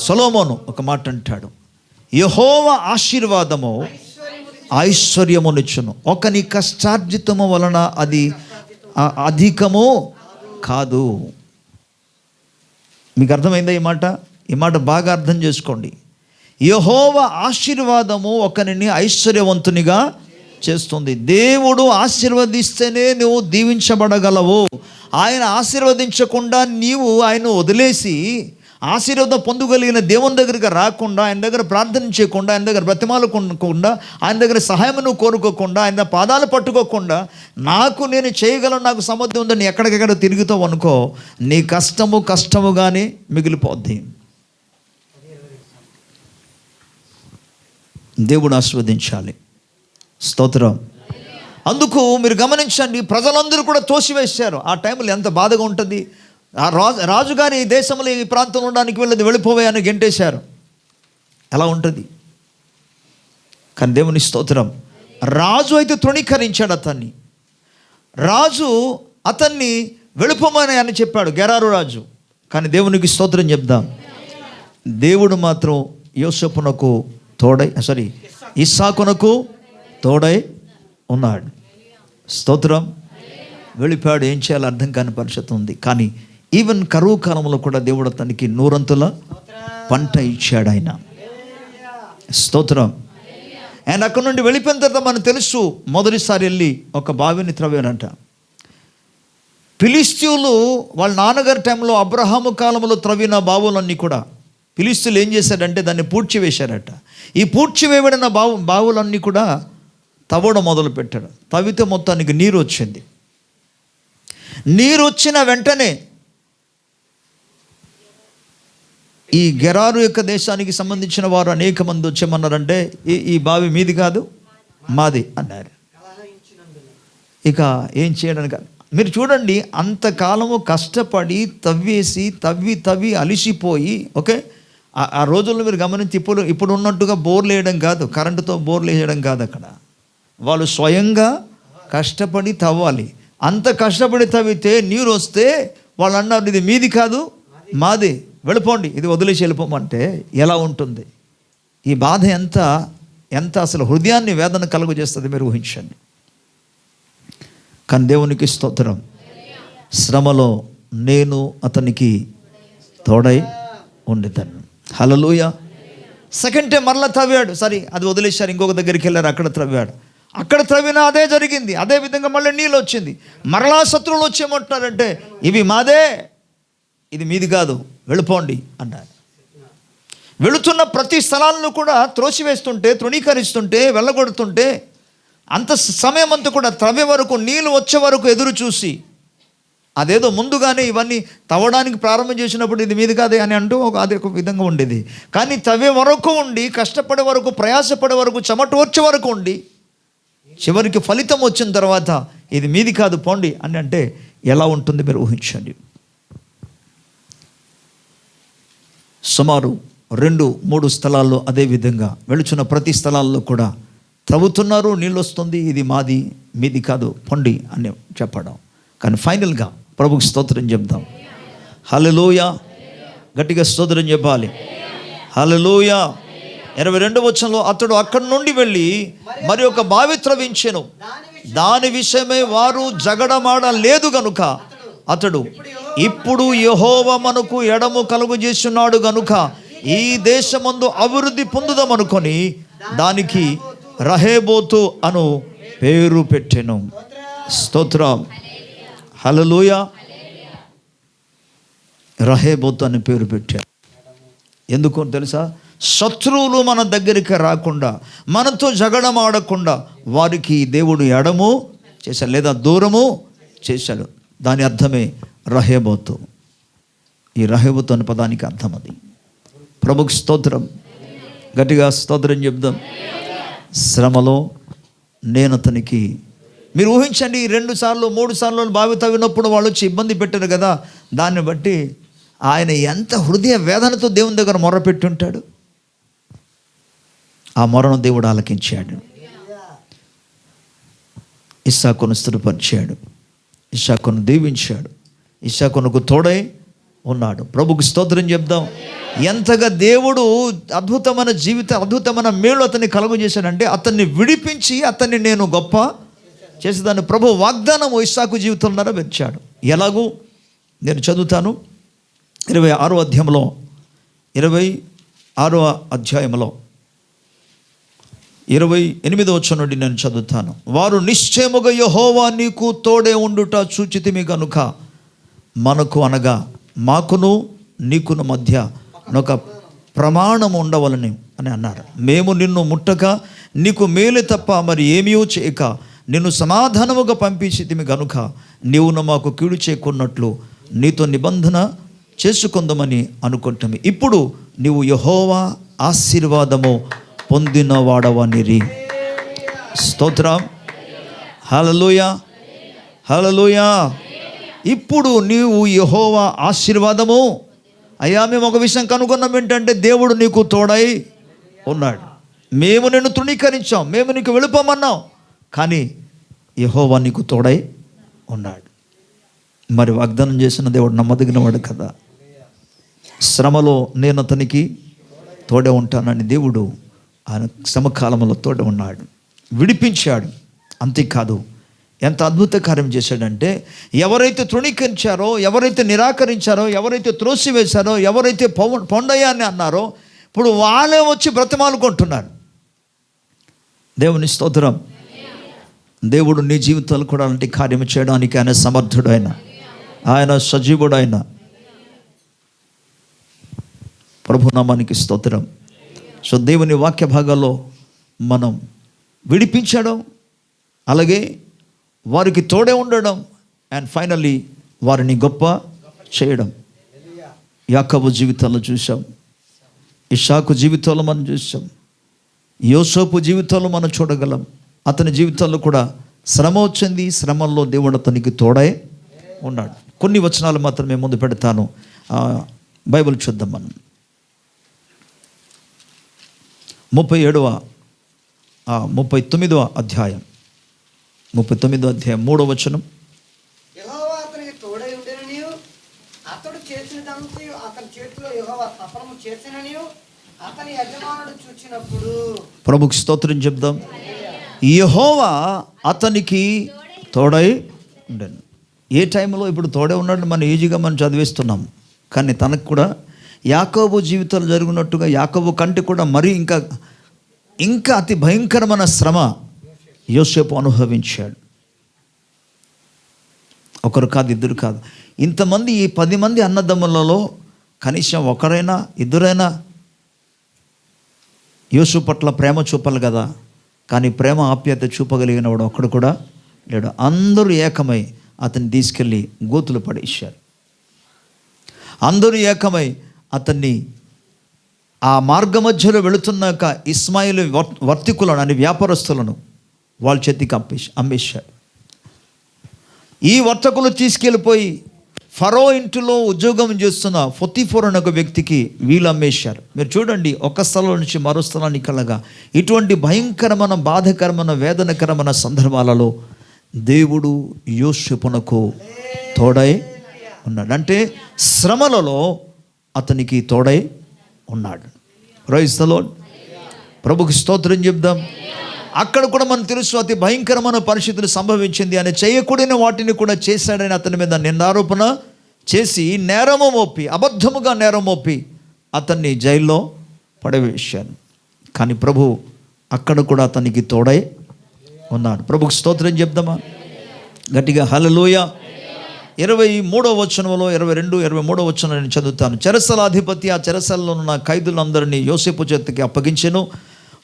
Speaker 1: సొలొమోను ఒక మాట అంటాడు, యెహోవా ఆశీర్వాదము ఐశ్వర్యమునిచ్చును, ఒకని కష్టార్జితము వలన అది అధికము కాదు. మీకు అర్థమైందా ఈ మాట? ఈ మాట బాగా అర్థం చేసుకోండి. యెహోవా ఆశీర్వాదము ఒకరిని ఐశ్వర్యవంతునిగా చేస్తుంది. దేవుడు ఆశీర్వదిస్తేనే నువ్వు దీవించబడగలవు. ఆయన ఆశీర్వదించకుండా నీవు ఆయన వదిలేసి ఆశీర్వాదం పొందగలిగిన దేవుని దగ్గరికి రాకుండా, ఆయన దగ్గర ప్రార్థన చేయకుండా, ఆయన దగ్గర బ్రతిమాలకుండా, ఆయన దగ్గర సహాయం నువ్వు కోరుకోకుండా, ఆయన పాదాలు పట్టుకోకుండా, నేను చేయగలను, నాకు సమర్థం ఉందని ఎక్కడికెక్కడ తిరుగుతావు అనుకో, నీ కష్టముగానే మిగిలిపోద్ది. దేవుడు ఆశీర్వదించాలి. స్తోత్రం. అందుకు మీరు గమనించండి, ప్రజలందరూ కూడా తోసివేశారు. ఆ టైంలో ఎంత బాధగా ఉంటుంది. ఆ రాజుగారి దేశంలో ఈ ప్రాంతంలో ఉండడానికి వెళ్ళిపోయాయని గెంటేశారు. ఎలా ఉంటుంది? కానీ దేవుని స్తోత్రం, రాజు అయితే తృణీకరించాడు అతన్ని. రాజు అతన్ని వెళ్ళిపోమని అని చెప్పాడు, గెరారు రాజు. కానీ దేవునికి స్తోత్రం చెప్దాం, దేవుడు మాత్రం యోసేపునకు ఇస్సాకునకు తోడై ఉన్నాడు. స్తోత్రం. వెళ్ళిపోయాడు. ఏం చేయాలో అర్థం కాని పరిస్థితి ఉంది. కానీ ఈవెన్ కరువు కాలంలో కూడా దేవుడు అతనికి 100 పంట ఇచ్చాడు ఆయన. స్తోత్రం. ఆయన అక్కడ నుండి వెళ్ళిపోయిన తర్వాత మనకు తెలుసు, మొదటిసారి వెళ్ళి ఒక బావిని త్రవ్వారంట. ఫిలిష్తీయులు వాళ్ళ నాన్నగారి టైంలో, అబ్రహాము కాలంలో త్రవ్విన బావులన్నీ కూడా ఫిలిష్తీయులు ఏం చేశారంటే దాన్ని పూడ్చివేశారట. ఈ పూడ్చివేయబడిన బావులన్నీ కూడా తవ్వడం మొదలుపెట్టాడు. తవ్వితే మొత్తానికి నీరు వచ్చింది. నీరు వచ్చిన వెంటనే ఈ గెరారు యొక్క దేశానికి సంబంధించిన వారు అనేక మంది వచ్చేమన్నారంటే, ఈ బావి మీది కాదు, మాది అన్నారు. ఇక ఏం చేయడానికి, మీరు చూడండి, అంతకాలము కష్టపడి తవ్వేసి తవ్వి అలిసిపోయి, ఓకే, ఆ రోజుల్లో మీరు గమనించి ఇప్పుడు ఉన్నట్టుగా బోర్లు వేయడం కాదు, కరెంటుతో బోర్లు వేయడం కాదు. అక్కడ వాళ్ళు స్వయంగా కష్టపడి తవ్వాలి. అంత కష్టపడి తవ్వితే నీరు వస్తే వాళ్ళు అన్నారు, ఇది మీది కాదు, మాది, వెళ్ళిపోండి, ఇది వదిలేసి వెళ్ళిపోమంటే ఎలా ఉంటుంది? ఈ బాధ ఎంత అసలు హృదయాన్ని వేదన కలుగు చేస్తుంది, మీరు ఊహించండి. కానీ దేవునికి స్తోత్రం, శ్రమలో నేను అతనికి తోడై ఉండేదాన్ని. హల్లెలూయా. సెకండ్ టైం మరలా తవ్వాడు. సరే, అది వదిలేశారు, ఇంకొక దగ్గరికి వెళ్ళారు, అక్కడ త్రవ్వాడు. అక్కడ త్రవ్వినా అదే జరిగింది. అదే విధంగా మళ్ళీ నీళ్ళు వచ్చింది. మరలా శత్రువులు వచ్చేమంటున్నారంటే, ఇవి మాదే, ఇది మీది కాదు, వెళ్ళిపోండి అన్నారు. వెళుతున్న ప్రతి స్థలాలను కూడా త్రోసివేస్తుంటే, తృణీకరిస్తుంటే, వెళ్ళగొడుతుంటే, అంత సమయం అంతా కూడా త్రవ్వే వరకు, నీళ్ళు వచ్చే వరకు ఎదురు చూసి, అదేదో ముందుగానే ఇవన్నీ తవ్వడానికి ప్రారంభం చేసినప్పుడు ఇది మీది కాదే అని అంటూ అదే ఒక విధంగా ఉండేది. కానీ తవ్వే వరకు ఉండి, కష్టపడే వరకు, ప్రయాసపడే వరకు, చెమట వచ్చే వరకు ఉండి, చివరికి ఫలితం వచ్చిన తర్వాత ఇది మీది కాదు, పోండి అని అంటే ఎలా ఉంటుంది మీరు ఊహించండి. సుమారు 2-3 స్థలాల్లో అదే విధంగా వెళుచున్న ప్రతి స్థలాల్లో కూడా త్రవ్వుతున్నారు, నీళ్ళు వస్తుంది, ఇది మాది, మీది కాదు, పొండి అని చెప్పడం. కానీ ఫైనల్గా ప్రభుకి స్తోత్రం చెప్దాం. హల్లెలూయా. గట్టిగా స్తోత్రం చెప్పాలి. హల్లెలూయా. 22వ వచనంలో, అతడు అక్కడి నుండి వెళ్ళి మరి ఒక బావి త్రవించెను, దాని విషయమై వారు జగడమాడలేదు గనుక అతడు, ఇప్పుడు యెహోవా మనకు ఎడము కలుగు చేస్తున్నాడు గనుక ఈ దేశమందు అభివృద్ధి పొందుదామనుకొని దానికి రహేబోతు అను పేరు పెట్టెను. స్తోత్రం. హల్లెలూయా. రహేబోతు అని పేరు పెట్టారు. ఎందుకు తెలుసా? శత్రువులు మన దగ్గరికి రాకుండా, మనతో జగడమాడకుండా వారికి దేవుడు ఎడము చేశాడు, లేదా దూరము చేశాడు. దాని అర్థమే రహేబోతు. ఈ రహేబోతు అనే పదానికి అర్థం అది. ప్రభుకి స్తోత్రం. గట్టిగా స్తోత్రం చెప్దాం. శ్రమలో నేను అతనికి, మీరు ఊహించండి, 2 సార్లు 3 సార్లు బావి తవ్వినప్పుడు వాళ్ళు వచ్చి ఇబ్బంది పెట్టారు కదా, దాన్ని బట్టి ఆయన ఎంత హృదయ వేదనతో దేవుని దగ్గర మొర్రపెట్టి ఉంటాడు. ఆ మొరను దేవుడు ఆలకించాడు. ఇస్సాకును స్థిరపరిచాడు, ఇస్సాకును దీవించాడు, ఇస్సాకునకు తోడై ఉన్నాడు. ప్రభుకు స్తోత్రం చెప్దాం. ఎంతగా దేవుడు అద్భుతమైన జీవితం, అద్భుతమైన మేలు అతన్ని కలుగు చేశాడంటే, అతన్ని విడిపించి అతన్ని నేను గొప్ప చేసేదాన్ని ప్రభు వాగ్దానం ఇస్సాకు జీవితంలో నెరవేర్చాడు. ఎలాగూ నేను చదువుతాను. 26వ అధ్యాయంలో 26వ అధ్యాయంలో 28వ వచనం నుండి నేను చదువుతాను. వారు నిశ్చయముగా యెహోవా నీకు తోడే ఉండుట చూచితిమి గనుక మనకు, అనగా మాకును నీకును మధ్య ఒక ప్రమాణం ఉండవలని అని అన్నారు. మేము నిన్ను ముట్టక నీకు మేలు తప్ప మరి ఏమీ చేయక నిన్ను సమాధానముగా పంపించితిమి గనుక నీవును మాకు కీడు చేయకున్నట్లు నీతో నిబంధన చేసుకుందామని అనుకుంటాము. ఇప్పుడు నీవు యెహోవా ఆశీర్వాదము పొందిన వాడవనిరి. స్తోత్రం. హల్లెలూయా, హల్లెలూయా. ఇప్పుడు నీవు యెహోవా ఆశీర్వాదము. అయ్యా, మేము ఒక విషయం కనుగొన్నాం, ఏంటంటే దేవుడు నీకు తోడై ఉన్నాడు. మేము నిన్ను తృణీకరించాం, మేము నీకు వెళ్ళిపోమన్నాం, కానీ యెహోవా నీకు తోడై ఉన్నాడు. మరి వాగ్దానం చేసిన దేవుడు నమ్మదగిన వాడు కదా. శ్రమలో నేను అతనికి తోడే ఉంటానని దేవుడు ఆయన శ్రమకాలంలో తోడే ఉన్నాడు, విడిపించాడు. అంతేకాదు, ఎంత అద్భుత కార్యం చేశాడంటే, ఎవరైతే తృణీకరించారో, ఎవరైతే నిరాకరించారో, ఎవరైతే త్రోసివేశారో, ఎవరైతే పొండయ్యాన్ని అన్నారో, ఇప్పుడు వాళ్ళే వచ్చి బ్రతిమాలుకుంటున్నారు. దేవుని స్తోత్రం. దేవుడు నీ జీవితాలు కూడా అలాంటి కార్యం చేయడానికి ఆయన సమర్థుడైన, ఆయన సజీవుడైన ప్రభునామానికి స్తోత్రం. సో దేవుని వాక్య భాగాల్లో మనం విడిపించడం, అలాగే వారికి తోడే ఉండడం, అండ్ ఫైనల్లీ వారిని గొప్ప చేయడం. యాకోబు జీవితాల్లో చూసాం, ఇస్సాకు జీవితాల్లో మనం చూసాం, యోసేపు జీవితాల్లో మనం చూడగలం. అతని జీవితాల్లో కూడా శ్రమ వచ్చింది, శ్రమల్లో దేవుడు అతనికి తోడై ఉన్నాడు. కొన్ని వచనాలు మాత్రమే ముందు పెడతాను. బైబిల్ చూద్దాం మనం. 39వ అధ్యాయం 3వ వచనం.
Speaker 2: యెహోవా అతనికి తోడై ఉండెననియు, అతడు చేసినదంతయు అతని చేతిలో యెహోవా సఫలము చేసిననియు అతని యజమానుడు చూచినప్పుడు.
Speaker 1: ప్రభుకి స్తోత్రం చెప్దాం. యెహోవా అతనికి తోడై ఉండెను. ఏ టైంలో ఇప్పుడు తోడే ఉన్నాడు మనం ఈజీగా మనం చదివేస్తున్నాం, కానీ తనకు కూడా యాకోబు జీవితాలు జరిగినట్టుగా, యాకోబు కంటే కూడా మరీ ఇంకా అతి భయంకరమైన శ్రమ యోసేపు అనుభవించాడు. ఒకరు కాదు, ఇద్దరు కాదు, ఇంతమంది, ఈ 10 మంది అన్నదమ్ములలో కనీసం ఒకరైనా ఇద్దరైనా యోసేపు పట్ల ప్రేమ చూపాలి కదా. కానీ ప్రేమ ఆప్యాయత చూపగలిగిన వాడు ఒక్కడు కూడా లేడు. అందరూ ఏకమై అతన్ని తీసుకెళ్ళి గోతులు పడేశారు. అందరూ ఏకమై అతన్ని ఆ మార్గ మధ్యలో వెళుతున్నాక ఇస్మాయిల్ వర్తికులను అని వ్యాపారస్తులను వాళ్ళ చేతికి అమ్మేశారు. ఈ వర్తకులు తీసుకెళ్ళిపోయి ఫరో ఇంటిలో ఉద్యోగం చేస్తున్న పొతిఫోరు అనే ఒక వ్యక్తికి వీళ్ళు అమ్మేశారు. మీరు చూడండి, ఒక స్థలం నుంచి మరో స్థలానికి కలగా ఇటువంటి భయంకరమైన, బాధకరమైన, వేదనకరమైన సందర్భాలలో దేవుడు యోసేపునకు తోడై ఉన్నాడు. అంటే శ్రమలలో అతనికి తోడై ఉన్నాడు. Praise the Lord. ప్రభుకి స్తోత్రం చెప్దాం. అక్కడ కూడా మనకు తెలుసు, అతి భయంకరమైన పరిస్థితులు సంభవించింది. ఆయన చేయకూడని వాటిని కూడా చేశాడని అతని మీద నిందారోపణ చేసి నేరము మోపి, అబద్ధముగా నేరం మోపి అతన్ని జైల్లో పడవేశాను. కానీ ప్రభు అక్కడ కూడా అతనికి తోడై ఉన్నాడు. ప్రభుకి స్తోత్రం చెప్దామా గట్టిగా? హల్లెలూయా. 23వ వచనంలో 22, 23వ వచనం నేను చదువుతాను. చెరసల అధిపతి ఆ చెరసలలో ఉన్న ఖైదులందరినీ యోసేపు చేతికి అప్పగించెను.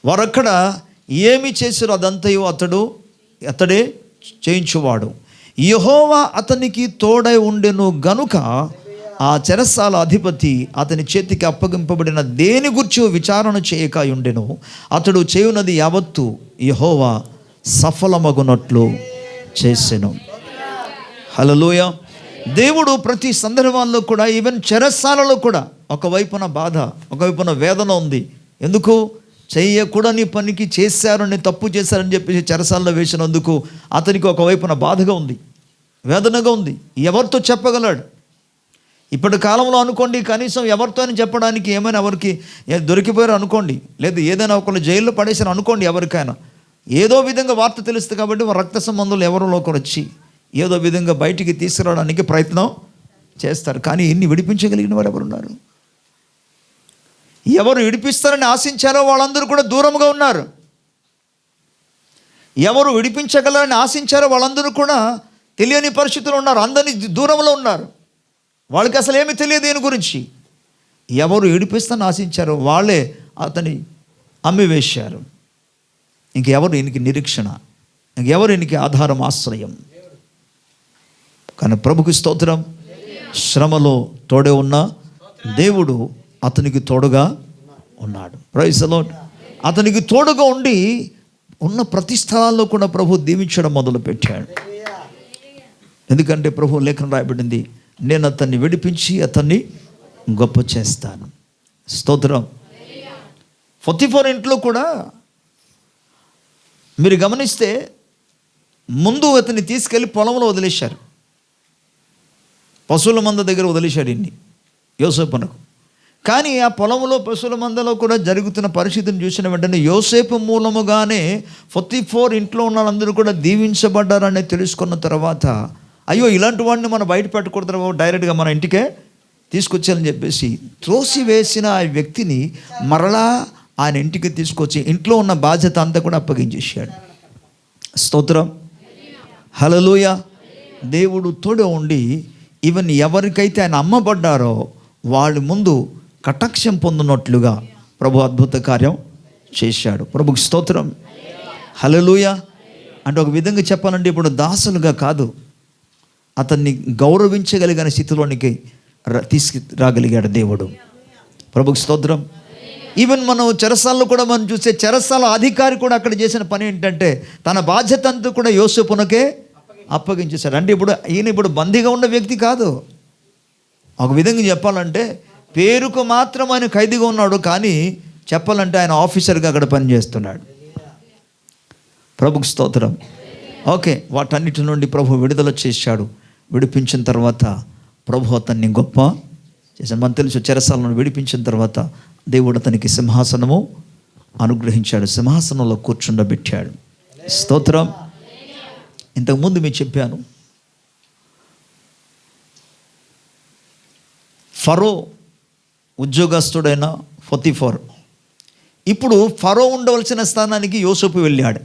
Speaker 1: వారక్కడ ఏమి చేశారో అదంతయు అతడే చేయించువాడు. యెహోవా అతనికి తోడై ఉండెను గనుక ఆ చెరసాల అధిపతి అతని చేతికి అప్పగింపబడిన దేని గురించి విచారణ చేయక ఉండెను. అతడు చేయునది యావత్తు యెహోవా సఫలమగునట్లు చేసెను. హల్లెలూయా. దేవుడు ప్రతి సందర్భాల్లో కూడా, ఈవెన్ చెరసాలలో కూడా ఒకవైపున బాధ, ఒకవైపున వేదన ఉంది. ఎందుకు? చెయ్యకూడని పనికి చేశారని, తప్పు చేశారని చెప్పేసి చెరసాలలో వేసినందుకు అతనికి ఒకవైపున బాధగా ఉంది, వేదనగా ఉంది. ఎవరితో చెప్పగలడు? ఇప్పటి కాలంలో అనుకోండి, కనీసం ఎవరితో అని చెప్పడానికి ఏమైనా ఎవరికి దొరికిపోయారు అనుకోండి, లేదు ఏదైనా ఒకళ్ళు జైల్లో పడేసారు అనుకోండి, ఎవరికైనా ఏదో విధంగా వార్త తెలుస్తుంది కాబట్టి రక్త సంబంధులు ఎవరో ఒకరు వచ్చి ఏదో విధంగా బయటికి తీసుకురావడానికి ప్రయత్నం చేస్తారు. కానీ ఇన్ని విడిపించగలిగిన వారు ఎవరున్నారు? ఎవరు విడిపిస్తారని ఆశించారో వాళ్ళందరూ కూడా దూరంగా ఉన్నారు. ఎవరు విడిపించగలరని ఆశించారో వాళ్ళందరూ కూడా తెలియని పరిస్థితులు ఉన్నారు, అందరినీ దూరంలో ఉన్నారు. వాళ్ళకి అసలు ఏమీ తెలియదు దీని గురించి. ఎవరు విడిపిస్తారని ఆశించారో వాళ్ళే అతని అమ్మివేశారు. ఇంకెవరు ఈయనకి నిరీక్షణ, ఇంకెవరు ఈయనకి ఆధారం, ఆశ్రయం? కానీ ప్రభుకి స్తోత్రం. శ్రమలో తోడే ఉన్న దేవుడు అతనికి తోడుగా ఉన్నాడు. Praise the Lord. అతనికి తోడుగా ఉండి ఉన్న ప్రతి స్థలాల్లో కూడా ప్రభు దీవించడం మొదలుపెట్టాడు. ఎందుకంటే ప్రభు లేఖనం రాయబడింది, నేను అతన్ని విడిపించి అతన్ని గొప్ప చేస్తాను. స్తోత్రం. పొతిఫర్ ఇంట్లో కూడా మీరు గమనిస్తే ముందు అతన్ని తీసుకెళ్ళి పొలంలో వదిలేశారు, పశువుల మంద దగ్గర వదిలేశాడు ఇన్ని యోసేపునకు. కానీ ఆ పొలంలో పశువుల మందలో కూడా జరుగుతున్న పరిస్థితిని చూసిన వెంటనే యోసేపు మూలముగానే పొతిఫర్ ఇంట్లో ఉన్న వాళ్ళందరూ కూడా దీవించబడ్డారని తెలుసుకున్న తర్వాత, అయ్యో ఇలాంటి వాడిని మనం బయట పెట్టకూడదు, డైరెక్ట్గా మన ఇంటికే తీసుకొచ్చాలని చెప్పేసి త్రోసివేసిన ఆ వ్యక్తిని మరలా ఆయన ఇంటికి తీసుకొచ్చి ఇంట్లో ఉన్న బాధ్యత అంతా కూడా అప్పగించేశాడు. స్తోత్రం. హల్లెలూయా. దేవుడు తోడు ఉండి ఈవెన్ ఎవరికైతే ఆయన అమ్మబడ్డారో వాళ్ళ ముందు కటాక్షం పొందినట్లుగా ప్రభు అద్భుత కార్యం చేశాడు. ప్రభుకి స్తోత్రం. హల్లెలూయా. అంటే ఒక విధంగా చెప్పాలంటే ఇప్పుడు దాసులుగా కాదు, అతన్ని గౌరవించగలిగిన స్థితిలోనికి తీసుకురాగలిగాడు దేవుడు. ప్రభుకి స్తోత్రం. ఈవెన్ మనం చెరసాలలో కూడా మనం చూస్తే చెరసాల అధికారి కూడా అక్కడ చేసిన పని ఏంటంటే తన బాధ్యత అంతా కూడా యోసేపునకే అప్పగించేశాడు. అంటే ఈయన ఇప్పుడు బందీగా ఉన్న వ్యక్తి కాదు. ఒక విధంగా చెప్పాలంటే పేరుకు మాత్రం ఆయన ఖైదీగా ఉన్నాడు, కానీ చెప్పాలంటే ఆయన ఆఫీసర్గా అక్కడ పనిచేస్తున్నాడు. ప్రభుకి స్తోత్రం. ఓకే, వాటన్నిటి నుండి ప్రభు విడుదల చేశాడు. విడిపించిన తర్వాత ప్రభు అతన్ని గొప్ప చేశాడు. మనకు తెలుసు, చెరసాలను విడిపించిన తర్వాత దేవుడు అతనికి సింహాసనము అనుగ్రహించాడు, సింహాసనంలో కూర్చుండబెట్టాడు. స్తోత్రం. ఇంతకుముందు మీకు చెప్పాను, ఫరో ఉద్యోగస్తుడైన పొతిఫర్ ఇప్పుడు ఫరో ఉండవలసిన స్థానానికి యోసేపు వెళ్ళాడు.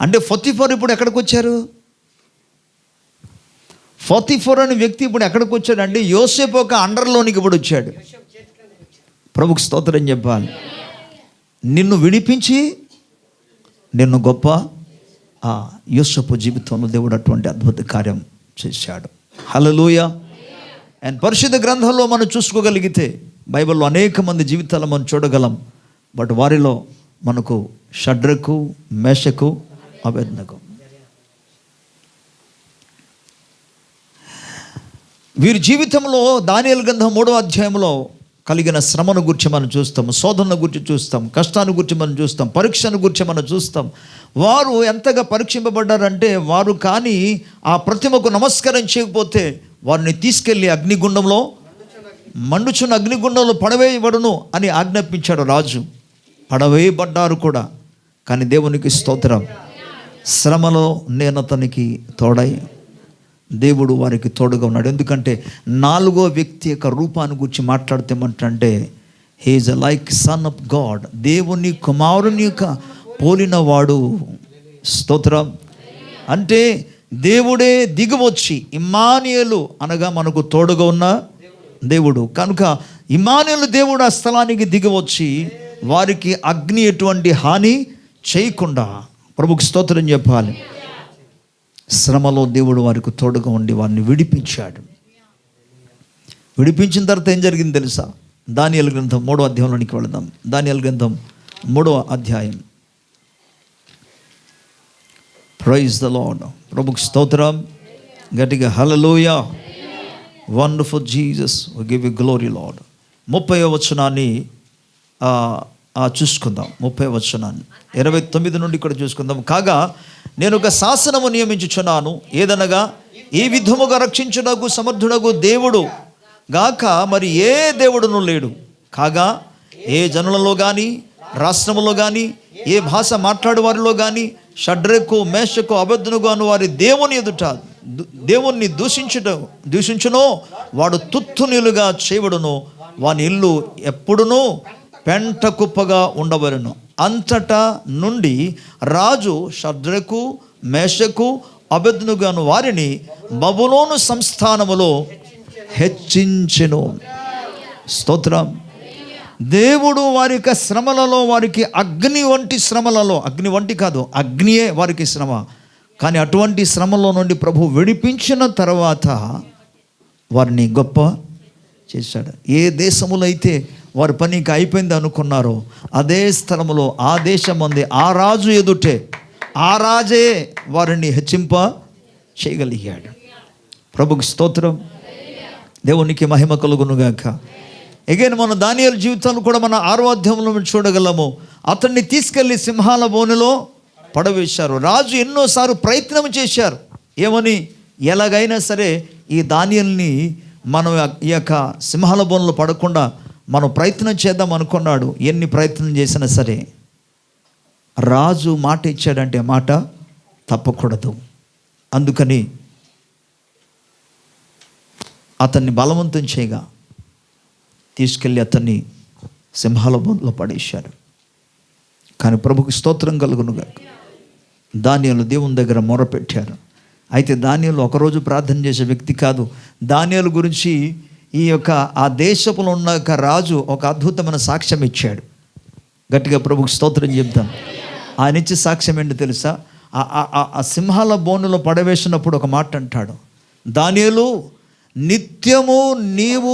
Speaker 1: అంటే పొతిఫర్ ఇప్పుడు ఎక్కడికి వచ్చారు? పొతిఫర్ అనే వ్యక్తి ఇప్పుడు ఎక్కడికి వచ్చాడు అంటే యోసేపు ఒక అండర్లోనికి ఇప్పుడు వచ్చాడు. ప్రభుకి స్తోత్రం చెప్పాలి. నిన్ను విడిపించి నిన్ను గొప్ప యోసేపు జీవితంలో దేవుడు అటువంటి అద్భుత కార్యం చేశాడు. హల్లెలూయా. అండ్ పరిశుద్ధ గ్రంథంలో మనం చూసుకోగలిగితే బైబిల్లో అనేక మంది జీవితాలు మనం చూడగలం. బట్ వారిలో మనకు షడ్రకు, మేషకు, అబేద్నెగో, వీరి జీవితంలో దానియేలు గ్రంథం 3వ అధ్యాయంలో కలిగిన శ్రమను గురించి మనం చూస్తాం, శోధనను గురించి చూస్తాం, కష్టాన్ని గురించి మనం చూస్తాం, పరీక్షను గురించి మనం చూస్తాం. వారు ఎంతగా పరీక్షింపబడ్డారంటే వారు కానీ ఆ ప్రతిమకు నమస్కారం చేయకపోతే వారిని తీసుకెళ్ళి అగ్నిగుండంలో, మండుచున్న అగ్నిగుండంలో పడవేయబడును అని ఆజ్ఞాపించాడు రాజు. పడవేయబడ్డారు కూడా. కానీ దేవునికి స్తోత్రం, శ్రమలో నేను అతనికి తోడై దేవుడు వారికి తోడుగా ఉన్నాడు. ఎందుకంటే 4వ వ్యక్తి యొక్క రూపాన్ని గురించి మాట్లాడితేమంటే he is like son of God, దేవుని కుమారుని యొక్క పోలినవాడు. స్తోత్రం. అంటే దేవుడే దిగివచ్చి, ఇమ్మానుయేలు అనగా మనకు తోడుగా ఉన్న దేవుడు కనుక ఇమ్మానుయేలు దేవుడు ఆ స్థలానికి దిగివచ్చి వారికి అగ్ని ఎటువంటి హాని చేయకుండా, ప్రభుకి స్తోత్రం చెప్పాలి. శ్రమలో దేవుడు వారికి తోడుగా ఉండి వారిని విడిపించాడు. విడిపించిన తర్వాత ఏం జరిగింది తెలుసా? దానియేలు గ్రంథం 3వ అధ్యాయంలోనికి వెళదాం. దానియేలు గ్రంథం 3వ అధ్యాయం. Praise the Lord. ప్రభుకి స్తోత్రం. గట్టిగా hallelujah. Wonderful Jesus, we give you glory Lord. 30వ వచనాన్ని చూసుకుందాం. 30వ వచనాన్ని 29 నుండి ఇక్కడ చూసుకుందాం. కాగా నేను ఒక శాసనము నియమించుచున్నాను, ఏదనగా ఈ విధముగా రక్షించుటకు సమర్థుడగు దేవుడు గాక మరి ఏ దేవుడును లేడు. కాగా ఏ జనులలో కానీ రాష్ట్రములో కానీ ఏ భాష మాట్లాడు వారిలో కానీ షడ్రకు మేషకు అబద్ధనుగా అను వారి దేవుని ఎదుట దేవుణ్ణి దూషించునో వాడు తుత్తునిలుగా చేయబడును, వాని ఇల్లు ఎప్పుడునూ పెంట కుప్పగా ఉండవలను. అంతటా నుండి రాజు షడ్రకు మేషకు అబద్ధనుగాను వారిని బబులోను సంస్థానములో హెచ్చించెను. స్తోత్రం. దేవుడు వారి యొక్క శ్రమలలో, వారికి అగ్ని వంటి శ్రమలలో, అగ్ని వంటి కాదు, అగ్నియే వారికి శ్రమ, కానీ అటువంటి శ్రమలో నుండి ప్రభు విడిపించిన తర్వాత వారిని గొప్ప చేశాడు. ఏ దేశములో అయితే వారి పనికి అయిపోయింది అనుకున్నారో అదే స్థలములో ఆ దేశం అంది ఆ రాజు ఎదుటే ఆ రాజే వారిని హెచ్చింప చేయగలిగాడు. ప్రభుకి స్తోత్రం. దేవునికి మహిమ కలుగునుగాక. అగైన్ మన దానియేలు జీవితాలు కూడా మన 6వ అధ్యాయంలో చూడగలము. అతన్ని తీసుకెళ్ళి సింహాల బోనులో పడవేశారు. రాజు ఎన్నోసార్లు ప్రయత్నం చేశారు. ఏమని? ఎలాగైనా సరే ఈ దానియేలుని మనం ఈ యొక్క సింహాల బోనులో పడకుండా మనం ప్రయత్నం చేద్దాం అనుకున్నాడు. ఎన్ని ప్రయత్నం చేసినా సరే రాజు మాట ఇచ్చాడంటే మాట తప్పకూడదు. అందుకని అతన్ని బలవంతం చేయగా తీసుకెళ్ళి అతన్ని సింహాల బోనులో పడేశారు. కానీ ప్రభుకి స్తోత్రం కలుగునుగా దానియేలు దేవుని దగ్గర మొరపెట్టారు. అయితే దానియేలు ఒకరోజు ప్రార్థన చేసే వ్యక్తి కాదు. దానియేలు గురించి ఈ యొక్క ఆ దేశంలో ఉన్న ఒక రాజు ఒక అద్భుతమైన సాక్ష్యం ఇచ్చాడు. గట్టిగా ప్రభుకి స్తోత్రం చెప్తాం. ఆయన ఇచ్చే సాక్ష్యం ఏంటి తెలుసా? ఆ సింహాల బోనులో పడవేసినప్పుడు ఒక మాట అంటాడు, దానియేలు నిత్యము నీవు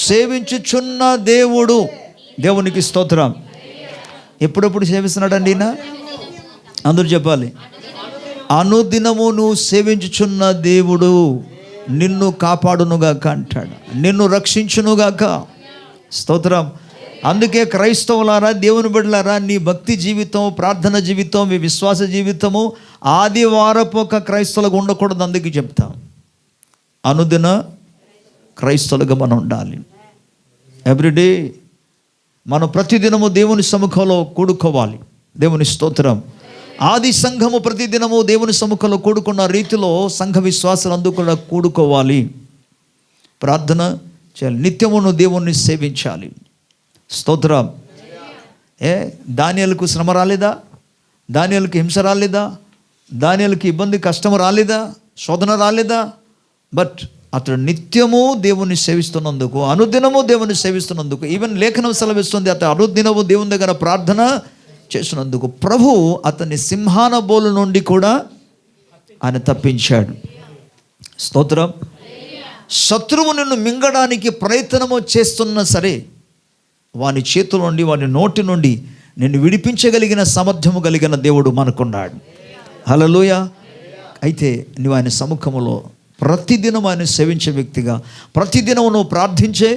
Speaker 1: సేవించుచున్న దేవుడు. దేవునికి స్తోత్రం. ఎప్పుడెప్పుడు సేవిస్తున్నాడండి ఈయన? అందరూ చెప్పాలి. అనుదినము నువ్వు సేవించుచున్న దేవుడు నిన్ను కాపాడునుగాక అంటాడు, నిన్ను రక్షించునుగాక. స్తోత్రం. అందుకే క్రైస్తవులారా, దేవుని బిడ్డలారా, నీ భక్తి జీవితం, ప్రార్థన జీవితం, మీ విశ్వాస జీవితము ఆదివారపు ఒక క్రైస్తవులుగా ఉండకూడదు. అందుకే చెప్తాం, అనుదిన క్రైస్తవులుగా మనం ఉండాలి. ఎవ్రీడే మనం ప్రతిదినము దేవుని సముఖంలో కూడుకోవాలి. దేవుని స్తోత్రం. ఆది సంఘము ప్రతిదినము దేవుని సముఖంలో కూడుకున్న రీతిలో సంఘ విశ్వాసాలు అందుకు కూడా కూడుకోవాలి, ప్రార్థన చేయాలి, నిత్యమును దేవుణ్ణి సేవించాలి. స్తోత్రం. దానియేలుకు శ్రమ రాలేదా? దానియేలుకు హింస రాలేదా? దానియేలుకు ఇబ్బంది కష్టం రాలేదా? శోధన రాలేదా? బట్ అతడు నిత్యము దేవుణ్ణి సేవిస్తున్నందుకు, అనుదినము దేవుణ్ణి సేవిస్తున్నందుకు, ఈవెన్ లేఖనం సెలవిస్తుంది, అతడు అనుదినము దేవుని దగ్గర ప్రార్థన చేసినందుకు ప్రభు అతన్ని సింహాన బోలు నుండి కూడా ఆయన తప్పించాడు. స్తోత్రం. శత్రువు నిన్ను మింగడానికి ప్రయత్నము చేస్తున్నా సరే వాని చేతుల నుండి, వాని నోటి నుండి నిన్ను విడిపించగలిగిన సామర్థ్యము కలిగిన దేవుడు మనకున్నాడు. హల్లెలూయా. అయితే నువ్వు ఆయన సముఖములో ప్రతిదినం ఆయన సేవించే వ్యక్తిగా, ప్రతిదినం నువ్వు ప్రార్థించే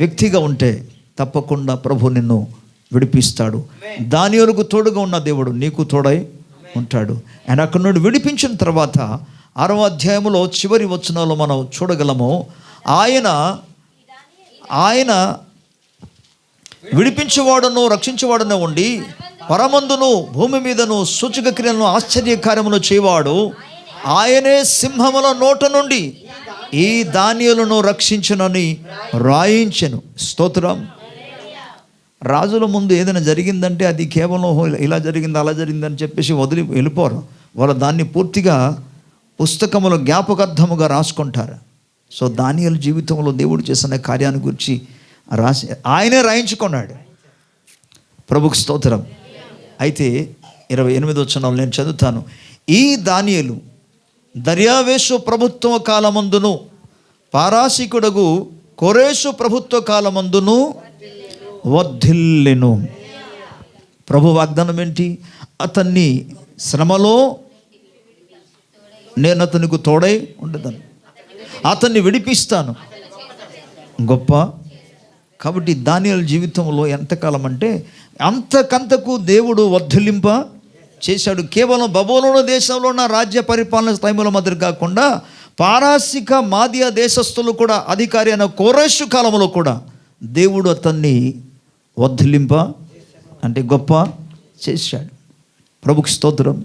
Speaker 1: వ్యక్తిగా ఉంటే తప్పకుండా ప్రభు నిన్ను విడిపిస్తాడు. దానియేలుకు తోడుగా ఉన్న దేవుడు నీకు తోడై ఉంటాడు. ఆయన అక్కడి నుండి విడిపించిన తర్వాత 6వ అధ్యాయంలో చివరి వచనాల్లో మనం చూడగలము, ఆయన విడిపించేవాడును రక్షించేవాడును ఉండి పరమందును భూమి మీదను సూచక క్రియలను ఆశ్చర్యకార్యములు చేయవాడు ఆయనే సింహముల నోట నుండి ఈ దానియేలును రక్షించునని రాయించెను. స్తోత్రం. రాజుల ముందు ఏదైనా జరిగిందంటే అది కేవలం ఇలా జరిగింది అలా జరిగిందని చెప్పేసి వదిలి వెళ్ళిపోరు. వాళ్ళు దాన్ని పూర్తిగా పుస్తకములో జ్ఞాపకార్థముగా రాసుకుంటారు. సో దానియేలు జీవితంలో దేవుడు చేసిన కార్యాన్ని గురించి రాసి ఆయనే రాయించుకున్నాడు. ప్రభుకు స్తోత్రం. అయితే 28వ వచనంలో నేను చదువుతాను. ఈ దానియేలు దర్యావేషు ప్రభుత్వ కాలమందును పారాశికుడగు కోరేషు ప్రభుత్వ కాలమందును వర్ధిల్లెను. ప్రభు వాగ్దానం ఏంటి? అతన్ని శ్రమలో నేను అతనికి తోడై ఉండేదాన్ని, అతన్ని విడిపిస్తాను. గొప్ప. కాబట్టి దానియేలు జీవితంలో ఎంతకాలం అంటే అంతకంతకు దేవుడు వర్ధిల్లింప చేశాడు. కేవలం బబులోను దేశంలో ఉన్న రాజ్య పరిపాలన టైముల మాదిరి కాకుండా పారాసిక మాదియా దేశస్థులు కూడా అధికారి అయిన కోరేషు కాలంలో కూడా దేవుడు అతన్ని వర్ధిల్లింప అంటే గొప్ప చేశాడు. ప్రభుకి స్తోత్రం.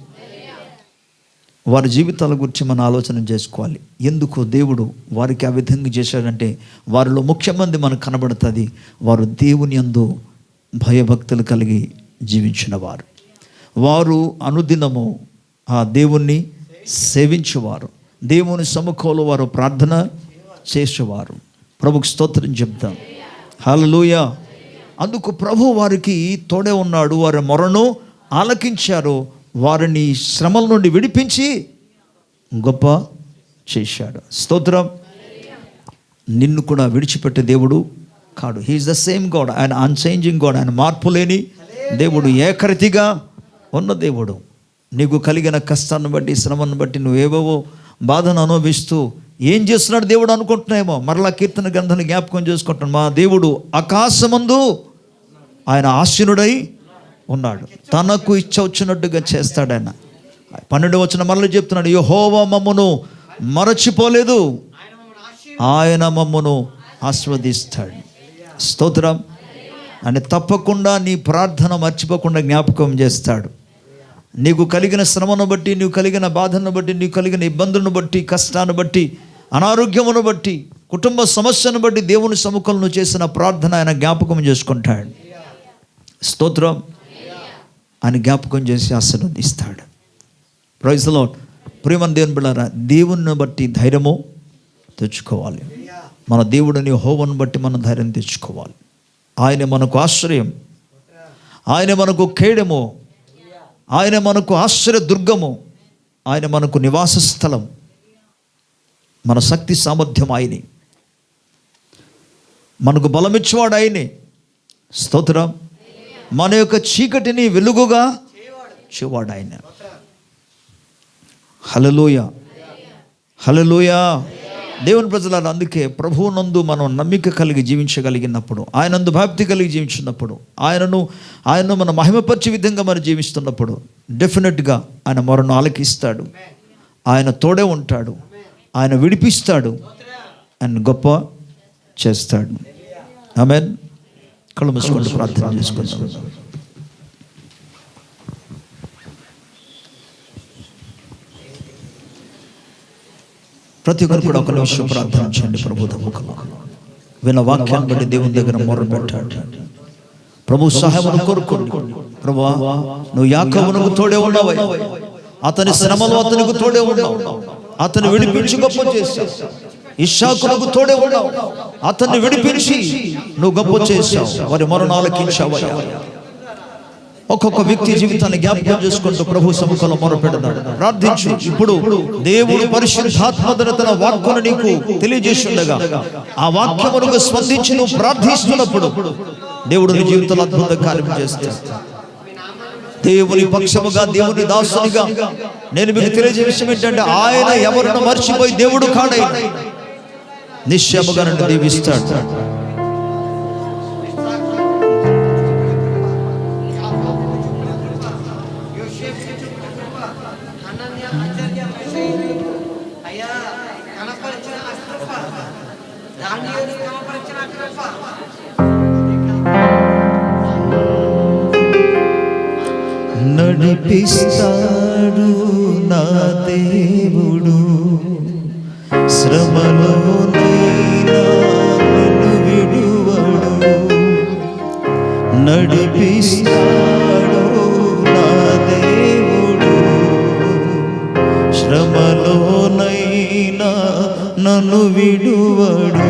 Speaker 1: వారి జీవితాల గురించి మనం ఆలోచన చేసుకోవాలి. ఎందుకు దేవుడు వారికి ఆ విధంగా చేశాడంటే వారిలో ముఖ్యమంది మనకు కనబడుతుంది, వారు దేవుని యందు భయభక్తులు కలిగి జీవించిన వారు, వారు అనుదినము ఆ దేవుణ్ణి సేవించేవారు, దేవుని సముఖంలో వారు ప్రార్థన చేసేవారు. ప్రభుకి స్తోత్రం చెప్తాం. హల్లెలూయా. అందుకు ప్రభు వారికి తోడే ఉన్నాడు. వారి మొరను ఆలకించారు, వారిని శ్రమల నుండి విడిపించి గొప్ప చేశాడు. స్తోత్రం. నిన్ను కూడా విడిచిపెట్టే దేవుడు కాడు. He is the same God. ఆయన అన్చేంజింగ్ గాడ్. ఆయన మార్పు లేని దేవుడు, ఏకరీతిగా ఉన్న దేవుడు. నీకు కలిగిన కష్టాన్ని బట్టి, శ్రమను బట్టి నువ్వేవో బాధను అనుభవిస్తూ ఏం చేస్తున్నాడు దేవుడు అనుకుంటున్నాయేమో. మరలా కీర్తన గ్రంథాన్ని జ్ఞాపకం చేసుకుంటున్నాను. మా దేవుడు ఆకాశమందు ఆయన ఆసీనుడై ఉన్నాడు, తనకు ఇచ్చ వచ్చినట్టుగా చేస్తాడు ఆయన. 12వ వచనం మరలా చెప్తున్నాడు, యెహోవా మమ్మును మరచిపోలేదు, ఆయన మమ్మును ఆస్వాదిస్తాడు. స్తోత్రం. అని తప్పకుండా నీ ప్రార్థన మర్చిపోకుండా జ్ఞాపకం చేస్తాడు. నీకు కలిగిన శ్రమను బట్టి, నీవు కలిగిన బాధను బట్టి, నీకు కలిగిన ఇబ్బందులను బట్టి, కష్టాన్ని బట్టి, అనారోగ్యమును బట్టి, కుటుంబ సమస్యను బట్టి దేవుని సముఖంలో చేసిన ప్రార్థన ఆయన జ్ఞాపకం చేసుకుంటాడు. స్తోత్రం. ఆయన జ్ఞాపకం చేసి ఆశీర్వదిస్తాడు. Praise the Lord. ప్రియమైన దేవుని బిడ్డలారా, దేవుని బట్టి ధైర్యము తెచ్చుకోవాలి. మన దేవుడిని యెహోవాను బట్టి మనం ధైర్యం తెచ్చుకోవాలి. ఆయన మనకు ఆశ్రయం, ఆయన మనకు కేడము, ఆయన మనకు ఆశ్రయ దుర్గము, ఆయన మనకు నివాస స్థలం, మన శక్తి సామర్థ్యం ఆయనే, మనకు బలమిచ్చేవాడు ఆయనే. స్తోత్రం. మన యొక్క చీకటిని వెలుగుగా చేవాడు ఆయన. హల్లెలూయా, హల్లెలూయా. దేవుని ప్రజలారా, అందుకే ప్రభువునందు మనం నమ్మిక కలిగి జీవించగలిగినప్పుడు, ఆయనందు భక్తి కలిగి జీవించినప్పుడు, ఆయనను మన మహిమపరిచే విధంగా మనం జీవిస్తున్నప్పుడు డెఫినెట్గా ఆయన మొరను ఆలకిస్తాడు, ఆయన తోడే ఉంటాడు, ఆయన విడిపిస్తాడు, ఆయన గొప్ప చేస్తాడు. ఆమేన్. కళ్ళు మూసుకొని ప్రార్థన చేసుకుందాం. ప్రతి ఒక్కరు కూడా ఒక నిమిషం ప్రార్థన చేయండి. ప్రభు దముఖంలో విన్న వాక్యాన్ని బట్టి దేవుని దగ్గర మొర్ర పెట్టాడు. ప్రభు సహాయమును కోరుకోండి. ప్రభువా, నువ్వు యాకోబునకు తోడే ఉన్నావు, అతని శ్రమలో అతనికి తోడే ఉన్నావు, అతన్ని విడిపించి గొప్ప చేశావు. ఇస్సాకునకు తోడే ఉన్నావు, అతన్ని విడిపించి నువ్వు గొప్ప చేశావు, వారి మొరను ఆలకించావయ్యా. ఒక్కొక్క వ్యక్తి జీవితాన్ని జ్ఞాపకం చేసుకుంటూ ప్రభు సముఖంలో మొరపెడతాడు. ప్రార్థించు. ఇప్పుడు దేవుడు పరిశుద్ధాత్మ తన వాక్కును నీకు తెలియజేసి ఉండగా ఆ వాక్యమునకు స్పందించి నువ్వు ప్రార్థిస్తున్నప్పుడు దేవుడు నీ జీవితంలో అద్భుత కార్యం చేస్తాడు. దేవుని పక్షముగా, దేవుని దాసునిగా నేను మీకు తెలియజే విషయం ఏంటంటే, ఆయన ఎవరిని మర్చిపోయి దేవుడు కాడై నిశ్చయముగా నన్ను దీవిస్తాడు. నడిపిస్తాడు నా దేవుడు, శ్రమలోనైనా నన్ను విడువడు. నడిపిస్తాడు నా దేవుడు, శ్రమలోనైనా నన్ను విడువడు.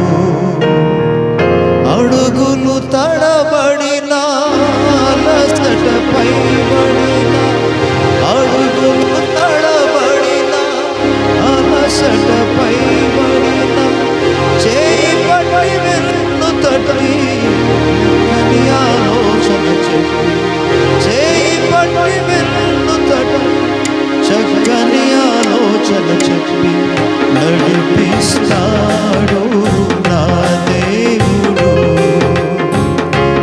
Speaker 1: అడుగులు తడబడినా, అలసటపై పడినా, అడుగులు తడబడినా, ఆలోచన చెప్పి నడిపిస్తాడు నా దేవుడు.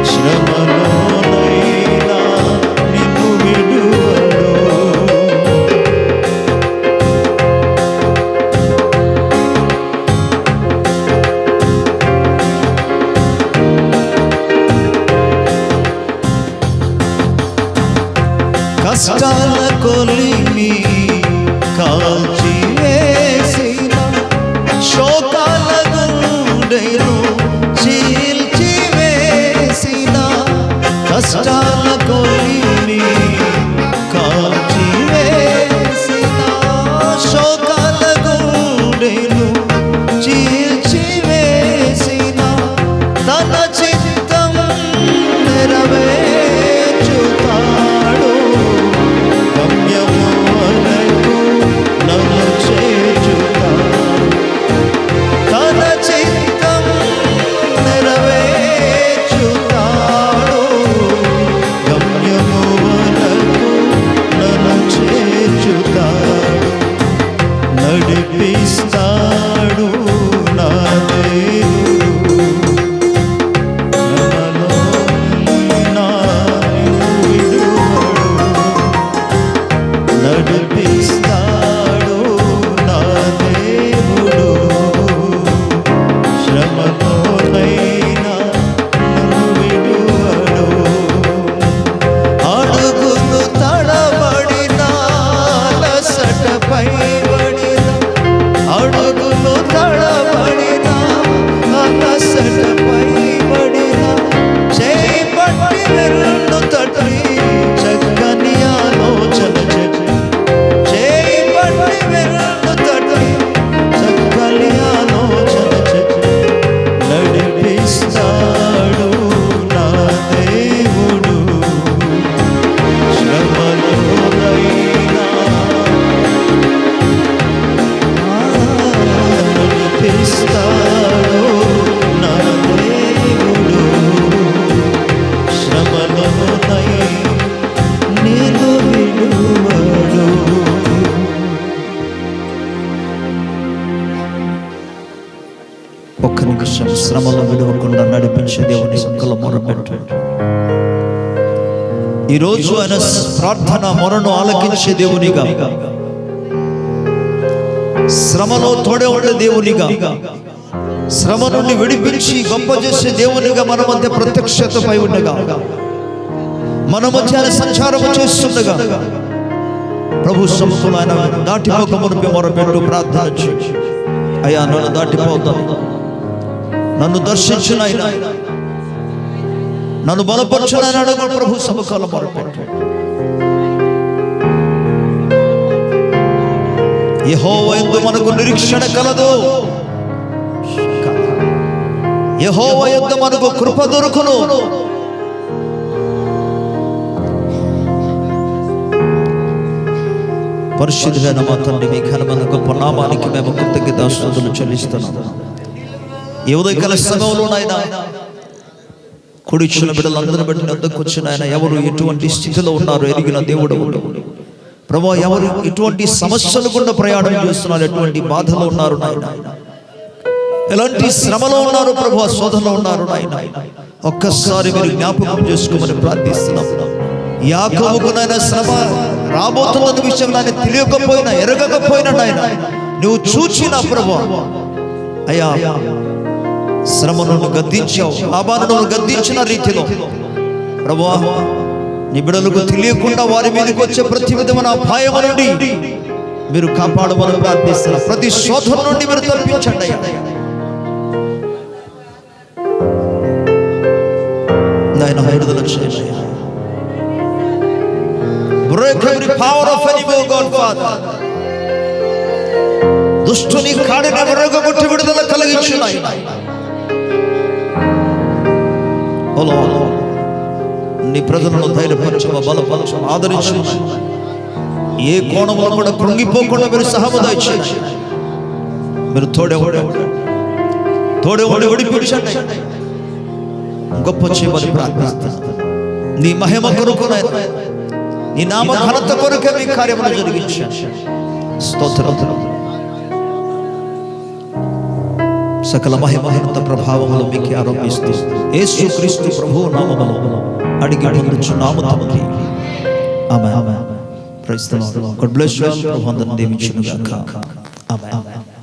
Speaker 1: శ్రమలోనైనా నిన్ను విడువడు. కష్టాల కొలిమి కాల్చి వేసిన, శోకాల గుండెను చీల్చి వేసిన, కష్టాల కొలిమి కాల్చి వేసిన, శోకాల గుండెను చీల్చి వేసిన, తన చిత్తం నెరవేర్చుతాడు. గమ్యము వరకు నన్ను చేర్చుతాడు. తన చిత్తం నెరవేర్చుతాడు. గమ్యము వరకు నన్ను చేర్చుతాడు. నడిపిస్తాడు నా దేవుడు. శ్రమలోనైనా నిన్ను విడువడు. నడిపిస్తాడు నా దేవుడు. శ్రమలోనైనా నన్ను విడువడు. అడుగులు తడబడినా అలసటపై పడినా, అడుగులు తడబడినా అలసటపై పడినా, చేపట్టి వెన్ను తట్టి చక్కని ఆలోచన చెప్పి, చేపట్టి వెన్ను తట్టి చక్కని ఆలోచన చెప్పి నడిపిస్తాడు నా దేవుడు. శ్రమలోనైనా నడిపిస్తాడు నా దేవుడు. శ్రమలోనైనా నిన్ను విడువడు. ఒక్క నిమిషం శ్రమలో విడవకుండా నడిపించే దేవుని సంకల మొరపెట్టు. ఈరోజు ఆయన ప్రార్థన మొరను ఆలకించే దేవునిగా, శ్రమలో తోడే ఉండే దేవునిగా, శ్రమ నుండి విడిపించి గొప్ప చేసే దేవునిగా మన మధ్య ప్రత్యక్షతపై ఉండగా, మన మధ్య ఆయన సంచారము చేస్తుండగా, ప్రభు సముఖంలో ఆయన దాటిపోక మునిపి మొరపెట్టు ప్రార్థన చేయి. అయ్యా నన్ను దాటిపోతాను, నన్ను దర్శించునైనా, నన్ను బలపరచునైనా అడుగు. ప్రభు సముఖంలో మొరపెట్టు. యెహోవా యందు మనకు నిరీక్షణ కలదు. యెహోవా యందు మనకు కృప దొరుకును. పరిశుద్ధుడైన మా తండ్రి, మీ ఘనమైన గొప్ప నామానికి మేము కృతజ్ఞతాస్తుతులు చెల్లిస్తున్నాము. ఈ ఉదయకాల సమయంలో నాయనా కూడిచ్చిన బిడ్డలందరూ బట్టి వద్దకు వచ్చిన ఆయన ఎవరు ఎటువంటి స్థితిలో ఉన్నారో ఎరిగిన దేవుడు. ప్రభువా, ఎవరు ఎటువంటి సమస్యలు గుండా ప్రయాణం చేస్తున్నారు, ఎటువంటి బాధలో ఉన్నారు నాయన, ఎలాంటి శ్రమలో ఉన్నారు ప్రభువా, శోధనలో ఉన్నారు నాయన, ఒక్కసారి మీరు జ్ఞాపకం చేసుకోమని ప్రార్థిస్తున్నాం. యాకోబుకు నాయన శ్రమ రాబోతున్న విషయం నాయన తెలియకపోయినా ఎరగకపోయినా నాయన నువ్వు చూచిన ప్రభువా, అయ్యా శ్రమను గద్దించావు, లాభాలను గద్దించిన రీతిలో ప్రభువా నీ బిడ్డలకు తెలియకుండా వారి మీదకి వచ్చే ప్రతి విధమైన అపాయం నుండి మీరు కాపాడమని ప్రార్థిస్తున్నా. ప్రతి శోధన నుండి మీరు తప్పించండి అయ్యా. నాయన విడుదల చేయండి. Break every power of enemy, God Father. దుష్టుని కాడిని విరగగొట్టి విడుదల కలిగించు నాయన. నీ ప్రజలను ధైర్యపరచము, బలపరచము, ఆదరించు. ఏ కోణంలో కూడా కృంగిపోకుండా మీరు సహాయం దయచేయండి. మీరు తోడే విడిపించండి, గొప్ప చేయమని ప్రార్థిస్తున్నాను. నీ మహిమ కొరకు, నీ నామ ఘనత కొరకే మీ కార్యములు జరిగించండి. స్తోత్రం. సకల మహిమహీనత ప్రభావములు మీకు ఆరోపిస్తూ యేసుక్రీస్తు ప్రభువు నామములో అడిగి పొందుచున్నాము తండ్రి. Amen. Praise the Lord. God bless you all. ప్రభువు అందరిని దీవించును గాక. ఆమేన్.